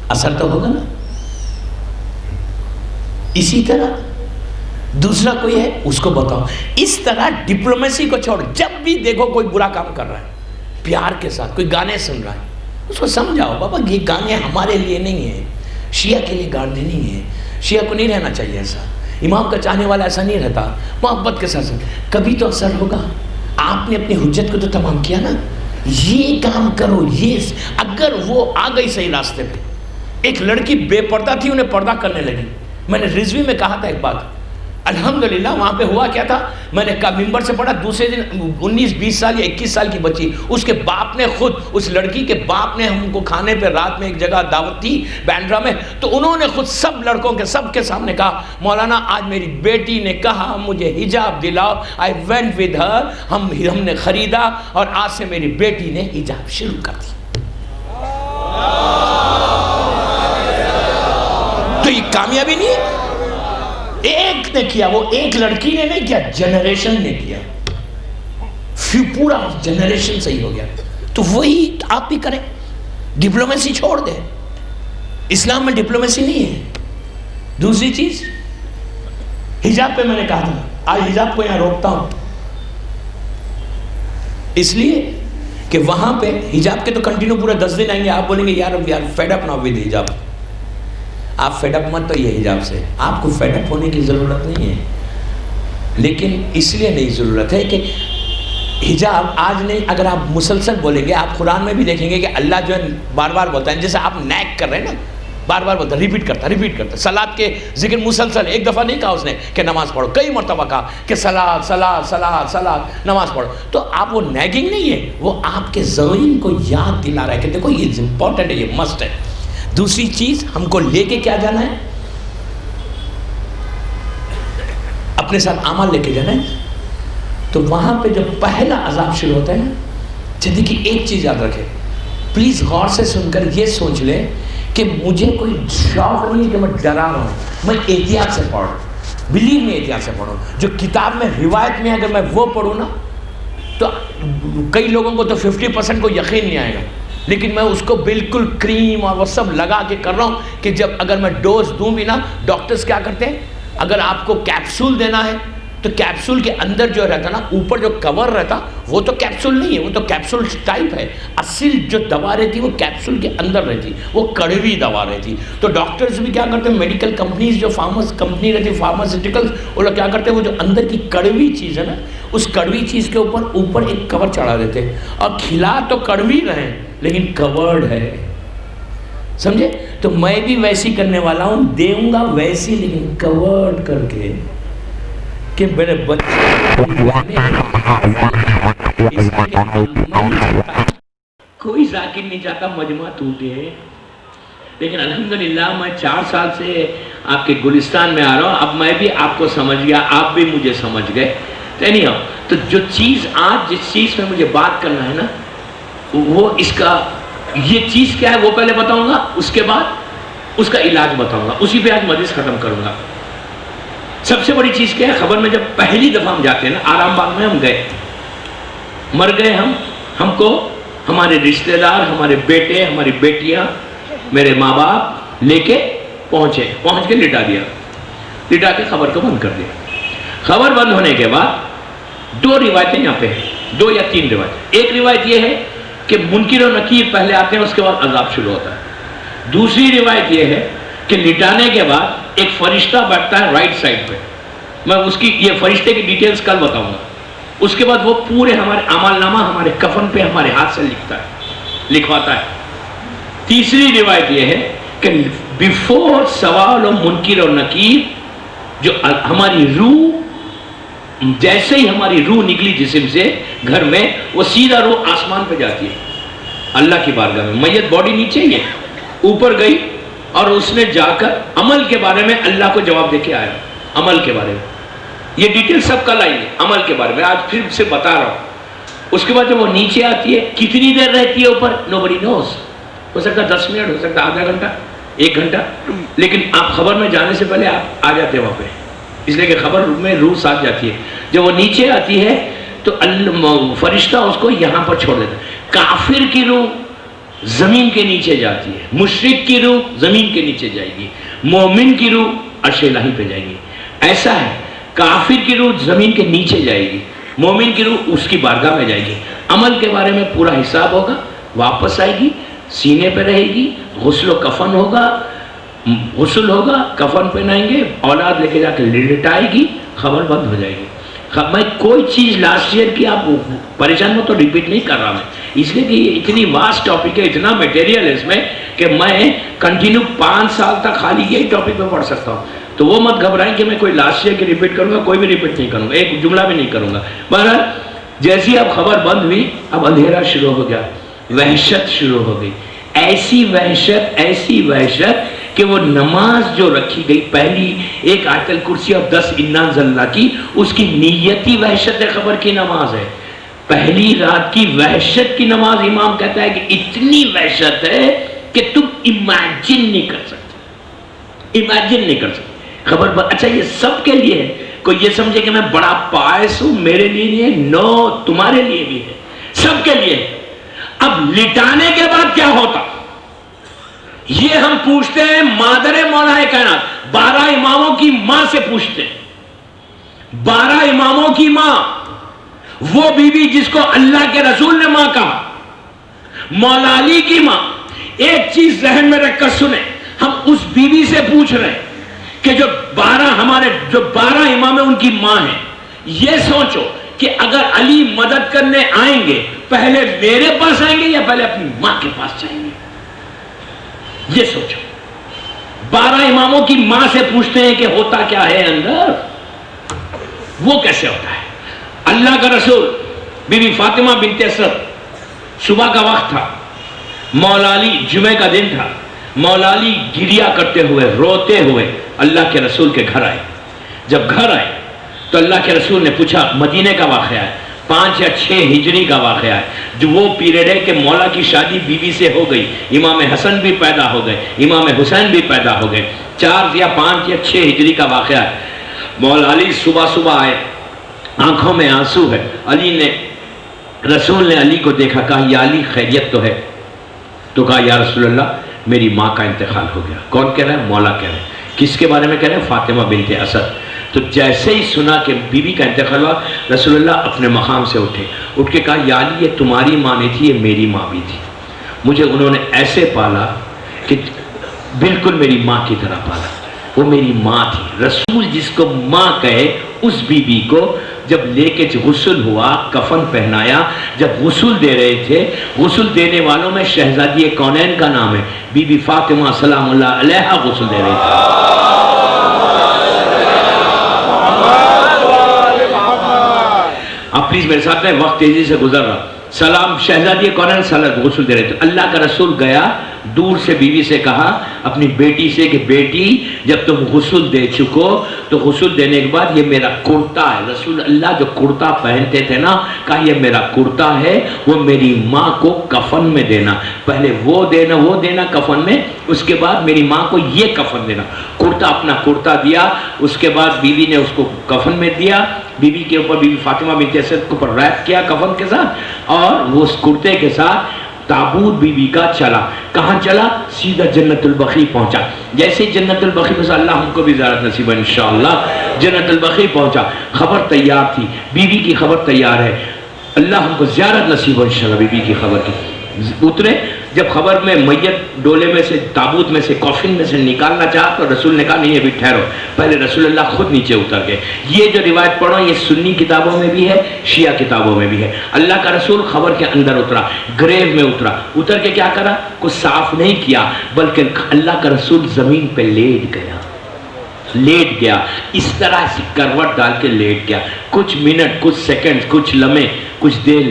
اثر تو ہوگا نا. اسی طرح دوسرا کوئی ہے اس کو بتاؤ. اس طرح ڈپلومیسی کو چھوڑ، جب بھی دیکھو کوئی برا کام کر رہا ہے پیار کے ساتھ، کوئی گانے سن رہا ہے، اس کو سمجھاؤ بابا یہ گانے ہمارے لیے نہیں ہیں، شیعہ کے لیے گانے نہیں ہیں، شیعہ کو نہیں رہنا چاہیے ایسا. امام کا چاہنے والا ایسا نہیں رہتا. محبت کے ساتھ کبھی تو اثر ہوگا. آپ نے اپنی حجت کو تو تمام کیا نا، یہ کام کرو. یہ اگر وہ آ گئی صحیح راستے پہ، ایک لڑکی بے پردہ تھی، انہیں پردہ کرنے لگی. میں نے رضوی میں کہا تھا ایک بات، الحمدللہ وہاں پہ ہوا کیا تھا، میں نے کہا ممبر سے پڑھا، دوسرے دن 19-20 سال یا 21 سال کی بچی، اس کے باپ نے خود، اس لڑکی کے باپ نے ہم کو کھانے پہ رات میں ایک جگہ دعوت تھی بینڈرا میں، تو انہوں نے خود سب لڑکوں کے سب کے سامنے کہا مولانا آج میری بیٹی نے کہا مجھے حجاب دلاؤ. I went with her، ہم نے خریدا اور آج سے میری بیٹی نے حجاب شروع کر دی. تو یہ کامیابی نہیں ایک نے کیا، وہ ایک لڑکی نے نہیں کیا، جنریشن نے کیا، پورا جنریشن صحیح ہو گیا. تو وہی آپ بھی کریں، ڈپلومیسی چھوڑ دیں. اسلام میں ڈپلومیسی نہیں ہے. دوسری چیز حجاب پہ میں نے کہا تھا، آج حجاب کو یہاں روکتا ہوں اس لیے کہ وہاں پہ حجاب کے تو کنٹینیو پورے 10 دن آئیں گے. آپ بولیں گے یار اب یار فیڈ اپ نہ ود حجاب. آپ فیڈ اپ مت تو یہ حجاب سے، آپ کو فیڈ اپ ہونے کی ضرورت نہیں ہے، لیکن اس لیے نہیں ضرورت ہے کہ حجاب آج نہیں، اگر آپ مسلسل بولیں گے، آپ قرآن میں بھی دیکھیں گے کہ اللہ جو ہے بار بار بولتا ہے، جیسے آپ نیک کر رہے ہیں نا، بار بار بولتا ہے، ریپیٹ کرتا. صلاۃ کے ذکر مسلسل، ایک دفعہ نہیں کہا اس نے کہ نماز پڑھو، کئی مرتبہ کہا کہ صلاۃ نماز پڑھو. تو آپ وہ نیگنگ نہیں ہے، وہ آپ کے ذہن کو یاد دلا رہا ہے کہ دیکھو یہ امپورٹنٹ ہے، یہ مسٹ ہے. دوسری چیز ہم کو لے کے کیا جانا ہے، اپنے ساتھ اعمال لے کے جانا ہے. تو وہاں پہ جو پہلا عذاب شروع ہوتا ہے نا، دیکھیے ایک چیز یاد رکھے، پلیز غور سے سن کر یہ سوچ لیں کہ مجھے کوئی شوق نہیں کہ میں ڈرا رہا ہوں، میں احتیاط سے پڑھ رہا ہوں، بلیو میں احتیاط سے پڑھوں. جو کتاب میں روایت میں اگر میں وہ پڑھوں نا تو کئی لوگوں کو تو 50% کو یقین نہیں آئے گا، لیکن میں اس کو بالکل کریم اور وہ سب لگا کے کر رہا ہوں کہ جب اگر میں ڈوز دوں بھی نا، ڈاکٹرز کیا کرتے ہیں، اگر آپ کو کیپسول دینا ہے تو کیپسول کے اندر جو رہتا نا، اوپر جو کور رہتا وہ تو کیپسول نہیں ہے، وہ تو کیپسول ٹائپ ہے. اصل جو دوا رہتی وہ کیپسول کے اندر رہتی، وہ کڑوی دوا رہتی. تو ڈاکٹرز بھی کیا کرتے ہیں، میڈیکل کمپنیز جو کمپنی رہتی فارماسیوٹیکلز، وہ لوگ کیا کرتے ہیں، وہ جو اندر کی کڑوی چیز ہے نا، اس کڑوی چیز کے اوپر ایک کور چڑھا دیتے ہیں، اور کھلا تو کڑوی رہے لیکن کورڈ ہے. سمجھے؟ تو میں بھی ویسی کرنے والا ہوں، دوں گا ویسی لیکن کورڈ کر کے کہ میرے بچے کوئی ذاکر نہیں چاہتا مجمع ٹوٹے. لیکن الحمدللہ میں 4 سال سے آپ کے گلستان میں آ رہا ہوں، اب میں بھی آپ کو سمجھ گیا، آپ بھی مجھے سمجھ گئے. تو جو چیز آج جس چیز میں مجھے بات کرنا ہے نا، وہ اس کا یہ چیز کیا ہے وہ پہلے بتاؤں گا، اس کے بعد اس کا علاج بتاؤں گا، اسی پہ آج مجلس ختم کروں گا. سب سے بڑی چیز کیا ہے، خبر میں جب پہلی دفعہ ہم جاتے ہیں نا، آرام باغ میں ہم گئے، مر گئے ہم کو ہمارے رشتہ دار، ہمارے بیٹے، ہماری بیٹیاں، میرے ماں باپ لے کے پہنچ کے لٹا دیا، لٹا کے خبر کو بند کر دیا. خبر بند ہونے کے بعد 2 روایتیں یہاں پہ ہیں، 2 یا 3 روایتیں. ایک روایت یہ ہے کہ منکر و نکیر پہلے آتے ہیں، اس کے بعد عذاب شروع ہوتا ہے. دوسری روایت یہ ہے کہ لٹانے کے بعد ایک فرشتہ بیٹھتا ہے رائٹ سائڈ پہ، میں اس کی یہ فرشتے کی ڈیٹیلز کل بتاؤں گا. اس کے بعد وہ پورے ہمارے اعمال نامہ ہمارے کفن پہ ہمارے ہاتھ سے لکھواتا ہے. تیسری روایت یہ ہے کہ بیفور سوال و منکر و نکیر، جو ہماری روح، جیسے ہی ہماری روح نکلی جسم سے گھر میں، وہ سیدھا روح آسمان پہ جاتی ہے اللہ کی بارگاہ میں. میت باڈی نیچے ہی ہے، اوپر گئی اور اس نے جا کر عمل کے بارے میں اللہ کو جواب دے کے آیا. عمل کے بارے میں یہ ڈیٹیل سب کل آئی ہے، عمل کے بارے میں آج پھر سے بتا رہا ہوں. اس کے بعد جب وہ نیچے آتی ہے، کتنی دیر رہتی ہے اوپر، nobody knows. ہو سکتا 10 منٹ، ہو سکتا آدھا گھنٹہ، 1 گھنٹہ، لیکن آپ خبر میں جانے سے پہلے آپ آ جاتے ہیں وہاں پہ، اس لیے کہ خبر میں روح ساتھ جاتی ہے. جب وہ نیچے آتی ہے تو فرشتہ اس کو یہاں پر چھوڑ دیتا ہے. کافر کی روح زمین کے نیچے جاتی ہے، مشرک کی روح زمین کے نیچے جائے گی، مومن کی روح عرش الہی پہ جائے گی. ایسا ہے، کافر کی روح زمین کے نیچے جائے گی، مومن کی روح اس کی بارگاہ میں جائے گی. عمل کے بارے میں پورا حساب ہوگا، واپس آئے گی، سینے پہ رہے گی، غسل و کفن ہوگا، غسل ہوگا، کفن پہنائیں گے، اولاد لے کے جا کے لٹائے گی، خبر بند ہو جائے گی. میں کوئی چیز لاسٹ ایئر کی آپ پریشان ہو تو ریپیٹ نہیں کر رہا میں، اس لیے کہ یہ اتنی واسٹ ٹاپک ہے، اتنا میٹیریل ہے اس میں کہ میں کنٹینیو 5 سال تک خالی یہی ٹاپک پہ پڑھ سکتا ہوں. تو وہ مت گھبرائیں کہ میں کوئی لاسٹ ایئر کی ریپیٹ کروں گا، کوئی بھی ریپیٹ نہیں کروں گا، ایک جملہ بھی نہیں کروں گا. بہرحال جیسی اب خبر بند ہوئی، اب اندھیرا شروع ہو گیا، وحشت شروع ہو گئی. ایسی وحشت کہ وہ نماز جو رکھی گئی پہلی ایک آیت الکرسی اور 10 انا انزلنا کی، اس کی نیتی وحشت خبر کی نماز ہے. پہلی رات کی وحشت کی نماز امام کہتا ہے کہ اتنی وحشت ہے کہ تم امیجن نہیں کر سکتے. خبر اچھا یہ سب کے لیے ہے، کوئی یہ سمجھے کہ میں بڑا پائس ہوں میرے لیے نہیں ہے، نو تمہارے لیے بھی ہے، سب کے لیے. اب لٹانے کے بعد کیا ہوتا یہ ہم پوچھتے ہیں مادر مولا کائنات، 12 اماموں کی ماں سے پوچھتے ہیں. 12 اماموں کی ماں، وہ بی بی جس کو اللہ کے رسول نے ماں کہا، مولا علی کی ماں. ایک چیز ذہن میں رکھ کر سنیں، ہم اس بی بی سے پوچھ رہے ہیں کہ جو 12 امام ان کی ماں ہیں. یہ سوچو کہ اگر علی مدد کرنے آئیں گے پہلے میرے پاس آئیں گے یا پہلے اپنی ماں کے پاس جائیں گے؟ یہ سوچو. 12 اماموں کی ماں سے پوچھتے ہیں کہ ہوتا کیا ہے اندر، وہ کیسے ہوتا ہے. اللہ کا رسول بی بی فاطمہ بنت اسد، صبح کا وقت تھا، مولا علی جمعہ کا دن تھا، مولا علی گریا کرتے ہوئے روتے ہوئے اللہ کے رسول کے گھر آئے. جب گھر آئے تو اللہ کے رسول نے پوچھا، مدینے کا واقعہ ہے، 5 یا 6 ہجری کا واقعہ ہے، جو وہ پیریڈ ہے کہ مولا کی شادی بیوی سے ہو گئی، امام حسن بھی پیدا ہو گئے، امام حسین بھی پیدا ہو گئے، 4 یا 5 یا 6 ہجری کا واقعہ ہے۔ مولا علی صبح آئے، آنکھوں میں آنسو ہے، رسول نے علی کو دیکھا، کہا یا علی خیریت تو ہے؟ تو کہا یا رسول اللہ میری ماں کا انتقال ہو گیا۔ کون کہہ رہا ہے؟ مولا کہہ رہے ہیں۔ کس کے بارے میں کہہ رہے ہیں؟ فاطمہ بنت اسد۔ تو جیسے ہی سنا کہ بیوی کا انتقال ہوا، رسول اللہ اپنے مقام سے اٹھ کے کہا یا علی یہ تمہاری ماں نہیں تھی، یہ میری ماں بھی تھی، مجھے انہوں نے ایسے پالا کہ بالکل میری ماں کی طرح پالا، وہ میری ماں تھی۔ رسول جس کو ماں کہے اس بیوی کو جب لے کے غسل ہوا، کفن پہنایا، جب غسل دے رہے تھے، غسل دینے والوں میں شہزادی کونین کا نام ہے، بی بی فاطمہ سلام اللہ علیہا غسل دے رہے تھے۔ آپ پلیز میرے ساتھ میں، وقت تیزی سے گزر رہا، سلام شہزادی کونین سلام غسل دے رہے تھے۔ اللہ کا رسول گیا، دور سے بیوی سے کہا اپنی بیٹی سے کہ بیٹی جب تم غسل دے چکو تو غسل دینے کے بعد یہ میرا کرتا ہے، رسول اللہ جو کرتا پہنتے تھے نا، کہا یہ میرا کرتا ہے، وہ میری ماں کو کفن میں دینا، پہلے وہ دینا کفن میں، اس کے بعد میری ماں کو یہ کفن دینا۔ کرتا اپنا کرتا دیا، اس کے بعد بیوی نے اس کو کفن میں دیا، بیوی کے اوپر بی بی فاطمہ بنت اسد کے اوپر ریپ کیا کفن کے ساتھ، اور وہ اس کرتے کے ساتھ تابوت بی بی کا چلا۔ کہاں چلا؟ سیدھا جنت البقیع پہنچا۔ جیسے جنت البقیع پہنچا، اللہ ہم کو بھی زیارت نصیب ہے انشاءاللہ، جنت البقیع پہنچا، خبر تیار تھی، بیوی کی خبر تیار ہے، اللہ ہم کو زیارت نصیب ہو انشاءاللہ بیوی کی خبر کی۔ اترے، جب خبر میں میت ڈولے میں سے، تابوت میں سے، کافن میں سے نکالنا چاہا تو رسول نے کہا نہیں ابھی ٹھہرو، پہلے رسول اللہ خود نیچے اتر گئے۔ یہ جو روایت پڑھو یہ سنی کتابوں میں بھی ہے، شیعہ کتابوں میں بھی ہے۔ اللہ کا رسول خبر کے اندر اترا، گریو میں اتر کے کیا کرا؟ کچھ صاف نہیں کیا، بلکہ اللہ کا رسول زمین پہ لیٹ گیا، اس طرح سے کروٹ ڈال کے لیٹ گیا، کچھ منٹ، کچھ سیکنڈ، کچھ لمحے، کچھ دیر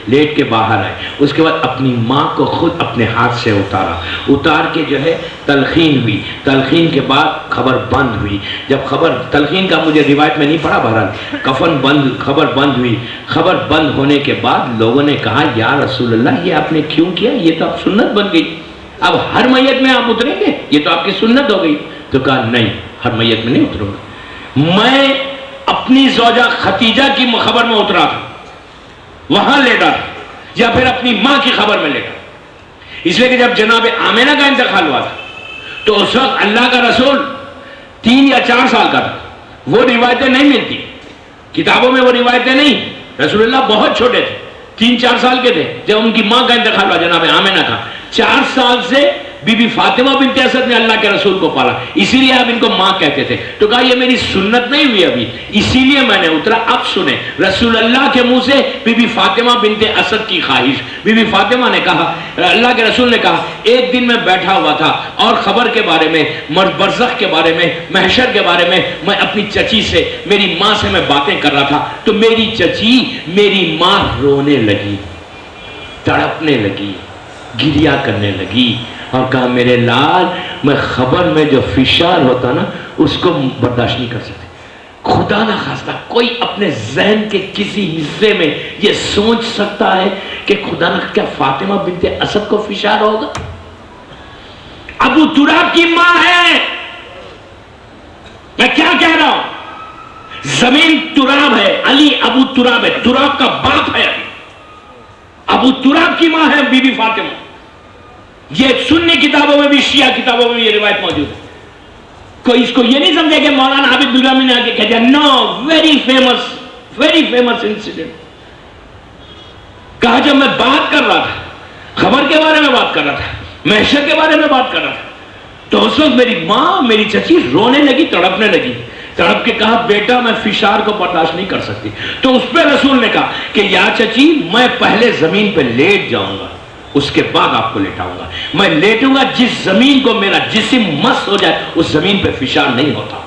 لیٹ کے باہر آئے۔ اس کے بعد اپنی ماں کو خود اپنے ہاتھ سے اتار کے جو ہے تلقین ہوئی، تلقین کے بعد خبر بند ہوئی۔ جب تلقین کا مجھے روایت میں نہیں پڑھا، بہرحال خبر بند ہوئی۔ خبر بند ہونے کے بعد لوگوں نے کہا یا رسول اللہ یہ آپ نے کیوں کیا؟ یہ تو اب سنت بن گئی، اب ہر میت میں آپ اتریں گے، یہ تو آپ کی سنت ہو گئی۔ تو کہا نہیں، ہر میت میں نہیں اتروں گا، میں اپنی زوجہ خدیجہ کی خبر میں اترا تھا، وہاں لیٹا تھا، یا پھر اپنی ماں کی خبر میں لیٹا، اس لیے کہ جب جناب آمنہ کا انتقال ہوا تھا تو اس وقت اللہ کا رسول 3 یا 4 سال کا تھا، وہ روایتیں نہیں ملتی کتابوں میں، وہ روایتیں نہیں، رسول اللہ بہت چھوٹے تھے، 3-4 سال کے تھے جب ان کی ماں کا انتقال ہوا جناب آمنہ کا۔ 4 سال سے بی بی فاطمہ بنت اسد نے اللہ کے رسول کو پالا، اسی لیے آپ ان کو ماں کہتے تھے۔ تو کہا یہ میری سنت نہیں ہوئی ابھی، اسی لیے میں نے اترا۔ اب سنیں رسول اللہ کے منہ سے بی بی فاطمہ بنت اسد کی خواہش۔ بی بی فاطمہ نے کہا، اللہ کے رسول نے کہا ایک دن میں بیٹھا ہوا تھا اور خبر کے بارے میں، برزخ کے بارے میں، محشر کے بارے میں اپنی چچی سے، میری ماں سے میں باتیں کر رہا تھا، تو میری چچی، میری ماں رونے لگی، تڑپنے لگی، گریا کرنے لگی، اور کہا میرے لال میں خبر میں جو فشار ہوتا نا اس کو برداشت نہیں کر سکتے۔ خدا نہ خواستہ کوئی اپنے ذہن کے کسی حصے میں یہ سوچ سکتا ہے کہ خدا نہ کیا فاطمہ بنت اسد کو فشار ہوگا؟ ابو تراب کی ماں ہے، میں کیا کہہ رہا ہوں، زمین تراب ہے، علی ابو تراب ہے، تراب کا باپ ہے، ابو تراب کی ماں ہے بی بی فاطمہ۔ یہ سنی کتابوں میں بھی، شیعہ کتابوں میں بھی یہ روایت موجود ہے۔ کوئی اس کو یہ نہیں سمجھے کہ مولانا عابد بلرامی نے آگے کہہ دیا، نو، ویری فیمس انسیڈنٹ۔ کہا جب میں بات کر رہا تھا، خبر کے بارے میں بات کر رہا تھا، محشر کے بارے میں بات کر رہا تھا، تو اس وقت میری ماں، میری چچی رونے لگی، تڑپنے لگی، تڑپ کے کہا بیٹا میں فشار کو برداشت نہیں کر سکتی۔ تو اس پہ رسول نے کہا کہ یا چچی میں پہلے زمین پہ لیٹ جاؤں گا، اس کے بعد آپ کو لیٹاؤں گا، میں لیٹوں گا جس زمین کو میرا جسم مس ہو جائے اس زمین پہ فشار نہیں ہوتا۔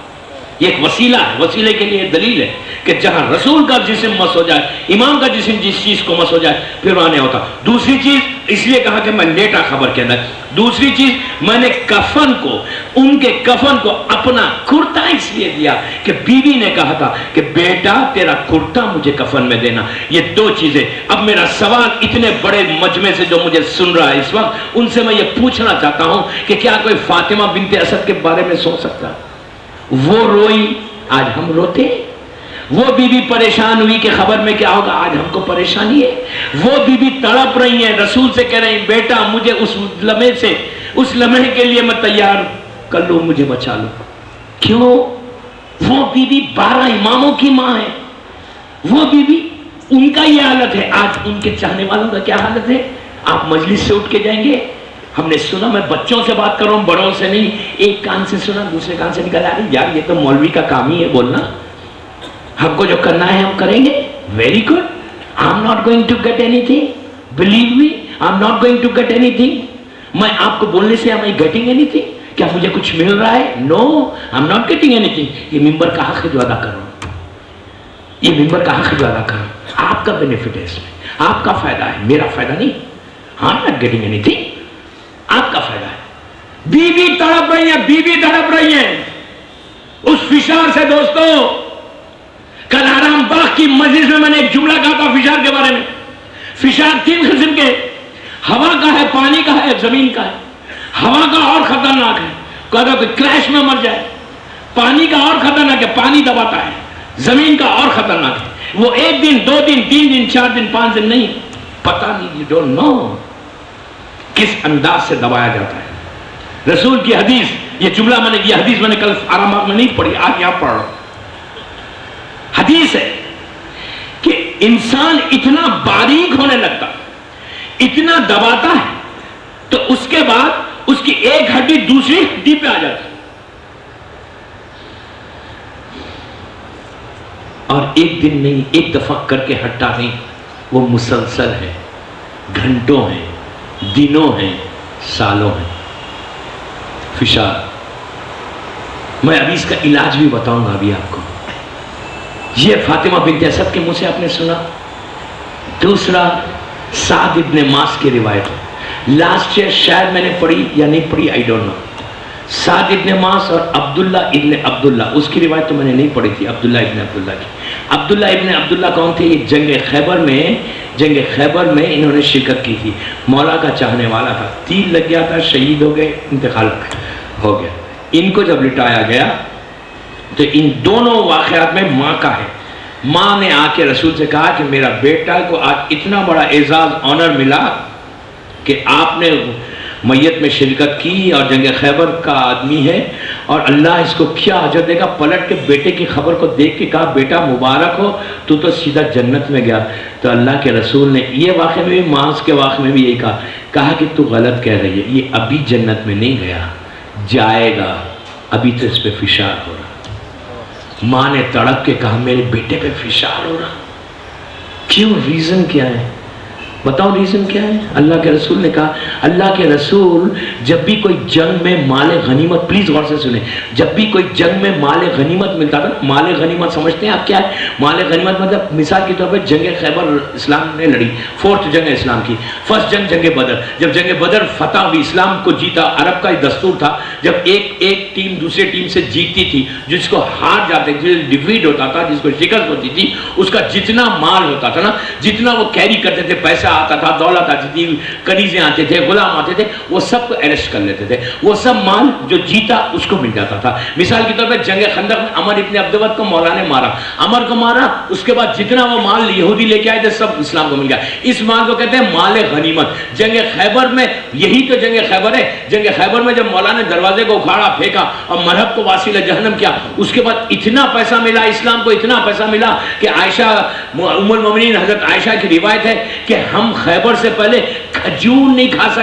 یہ ایک وسیلہ ہے, وسیلے کے لیے دلیل ہے کہ جہاں رسول کا جسم مس ہو جائے, امام کا جسم جس چیز کو مس ہو جائے, پھر وہاں نہیں ہوتا. دوسری چیز اس لیے کہا کہ میں لیٹا خبر کے اندر. دوسری چیز میں نے کفن کو, ان کے کفن کو اپنا کرتا اس لیے دیا کہ بیوی نے کہا تھا کہ بیٹا تیرا کرتا مجھے کفن میں دینا. یہ دو چیزیں. اب میرا سوال اتنے بڑے مجمع سے جو مجھے سن رہا ہے اس وقت, ان سے میں یہ پوچھنا چاہتا ہوں کہ کیا کوئی فاطمہ بنت اسد کے بارے میں سوچ سکتا؟ وہ روئی, آج ہم روتے. وہ بی بی پریشان ہوئی کہ خبر میں کیا ہوگا, آج ہم کو پریشانی ہے. وہ بی بی تڑپ رہی ہیں, رسول سے کہہ رہی ہیں بیٹا مجھے اس لمحے سے, اس لمحے کے لیے میں تیار کر لوں, مجھے بچا لو. کیوں؟ وہ بی بی 12 اماموں کی ماں ہے. وہ بی بی, ان کا یہ حالت ہے. آج ان کے چاہنے والوں کا کیا حالت ہے؟ آپ مجلس سے اٹھ کے جائیں گے, ہم نے سنا, میں بچوں سے بات کر رہا ہوں, بڑوں سے نہیں, ایک کان سے سنا دوسرے کان سے نکل آ رہی, یار یہ تو مولوی کا کام ہی ہے بولنا, ہم کو جو کرنا ہے ہم کریں گے. Very good. I am not going to get anything, believe me, I am not going to get anything. میں آپ کو بولنے سے am I getting anything? کیا مجھے کچھ مل رہا ہے؟ No, I am not getting anything. یہ ممبر کا حق ہے جو ادا کر رہا ہوں, یہ ممبر کا حق ہے جو ادا کر رہا ہوں. آپ کا بینیفٹ ہے اس میں, آپ کا فائدہ ہے, میرا فائدہ نہیں. آئی am not getting any thing, آپ کا فائدہ ہے. بی بی تڑپ رہی ہیں, بی بی تڑپ رہی ہیں اس فشار سے. دوستو, کل آرام باغ کی مجلس میں نے ایک جملہ کہا تھا فشار کے بارے میں. فشار 3 قسم کے, ہوا کا ہے, پانی کا ہے, زمین کا ہے. ہوا کا اور خطرناک ہے, کہتا کوئی کریش میں مر جائے. پانی کا اور خطرناک ہے, پانی دباتا ہے. زمین کا اور خطرناک ہے, وہ 1 دن 2 دن 3 دن 4 دن 5 دن نہیں, پتہ نہیں, you don't know کس انداز سے دبایا جاتا ہے. رسول کی حدیث, یہ جملہ میں نے, یہ حدیث میں نے کل آرام باغ میں نہیں پڑھی, آج یہاں پڑھ رہا ہوں. حدیث ہے کہ انسان اتنا باریک ہونے لگتا, اتنا دباتا ہے, تو اس کے بعد اس کی ایک ہڈی دوسری ہڈی پہ آ جاتی, اور ایک دن نہیں, ایک دفعہ کر کے ہٹتا نہیں, وہ مسلسل ہے, گھنٹوں ہیں, دنوں ہیں, سالوں ہیں. فشار. میں ابھی اس کا علاج بھی بتاؤں گا ابھی آپ کو. یہ فاطمہ بنت اسد کے منہ سے آپ نے سنا. دوسرا سعد ابن معاذ کی روایت ہے, لاسٹ ایئر شاید میں نے پڑھی یا نہیں پڑھی, آئی ڈونٹ نو. سعد ابن معاذ اور عبداللہ ابن عبداللہ, اس کی روایت تو میں نے نہیں پڑھی تھی, عبداللہ ابن عبداللہ کی. عبداللہ ابن عبداللہ کون تھے؟ یہ جنگ خیبر میں انہوں نے شرکت کی تھی. مولا کا چاہنے والا تھا, تیر لگ گیا تھا, شہید ہو گئے, انتقال ہو گیا. ان کو جب لٹایا گیا تو ان دونوں واقعات میں ماں کا ہے. ماں نے آ کے رسول سے کہا کہ میرا بیٹا کو آج اتنا بڑا اعزاز آنر ملا کہ آپ نے میت میں شرکت کی اور جنگ خیبر کا آدمی ہے, اور اللہ اس کو کیا اجر دے گا. پلٹ کے بیٹے کی خبر کو دیکھ کے کہا بیٹا مبارک ہو, تو سیدھا جنت میں گیا. تو اللہ کے رسول نے یہ واقعے میں بھی, معاذ کے واقعے میں بھی یہی کہا کہ تو غلط کہہ رہی ہے, یہ ابھی جنت میں نہیں گیا, جائے گا, ابھی تو اس پہ فشار ہو رہا. ماں نے تڑپ کے کہا میرے بیٹے پہ فشار ہو رہا. کیوں؟ ریزن کیا ہے بتاؤ, ریزن کیا ہے؟ اللہ کے رسول نے کہا, اللہ کے رسول جب بھی کوئی جنگ میں مال غنیمت, پلیز غور سے سنیں, جب بھی کوئی جنگ میں مال غنیمت ملتا تھا, مال غنیمت سمجھتے ہیں آپ کیا ہے؟ مال غنیمت مطلب مثال کے طور پہ جنگ خیبر اسلام نے لڑی, 4th جنگ اسلام کی. فرسٹ جنگ جنگ بدر, جب جنگ بدر فتح ہوئی, اسلام کو جیتا, عرب کا دستور تھا جب ایک ٹیم دوسرے ٹیم سے جیتتی تھی, جس کو ہار جاتے تھے, ڈیفیٹ ہوتا تھا, جس کو شکست ہوتی تھی, اس کا جتنا مال ہوتا تھا نا, جتنا وہ کیری کرتے تھے, پیسہ آتا تھا, دولت آتی تھی, کنیزیں آتے تھے, غلام آتے تھے, وہ سب کو اریسٹ کر لیتے تھے. وہ سب مال جو جیتا اس کو مل جاتا تھا. مثال کے طور پہ جنگ خندق میں عمر ابن عبدود کو مولا نے مارا, عمر کو مارا, اس کے بعد جتنا وہ مال یہودی لے کے آئے تھے سب اسلام کو مل گیا. اس مال کو کہتے ہیں مال غنیمت. جنگ خیبر میں یہی تو جنگ خیبر ہے. جنگ خیبر میں جب مولا نے دروازے کو اکھاڑا, پھینکا اور مرحب کو واسیلہ جہنم کیا, اس کے بعد اتنا پیسہ ملا اسلام کو, اتنا پیسہ ملا کہ عائشہ ام المومنین حضرت عائشہ کی روایت ہے کہ ہم خیبر سے پہلے کھجور نہیں کھا سکتے.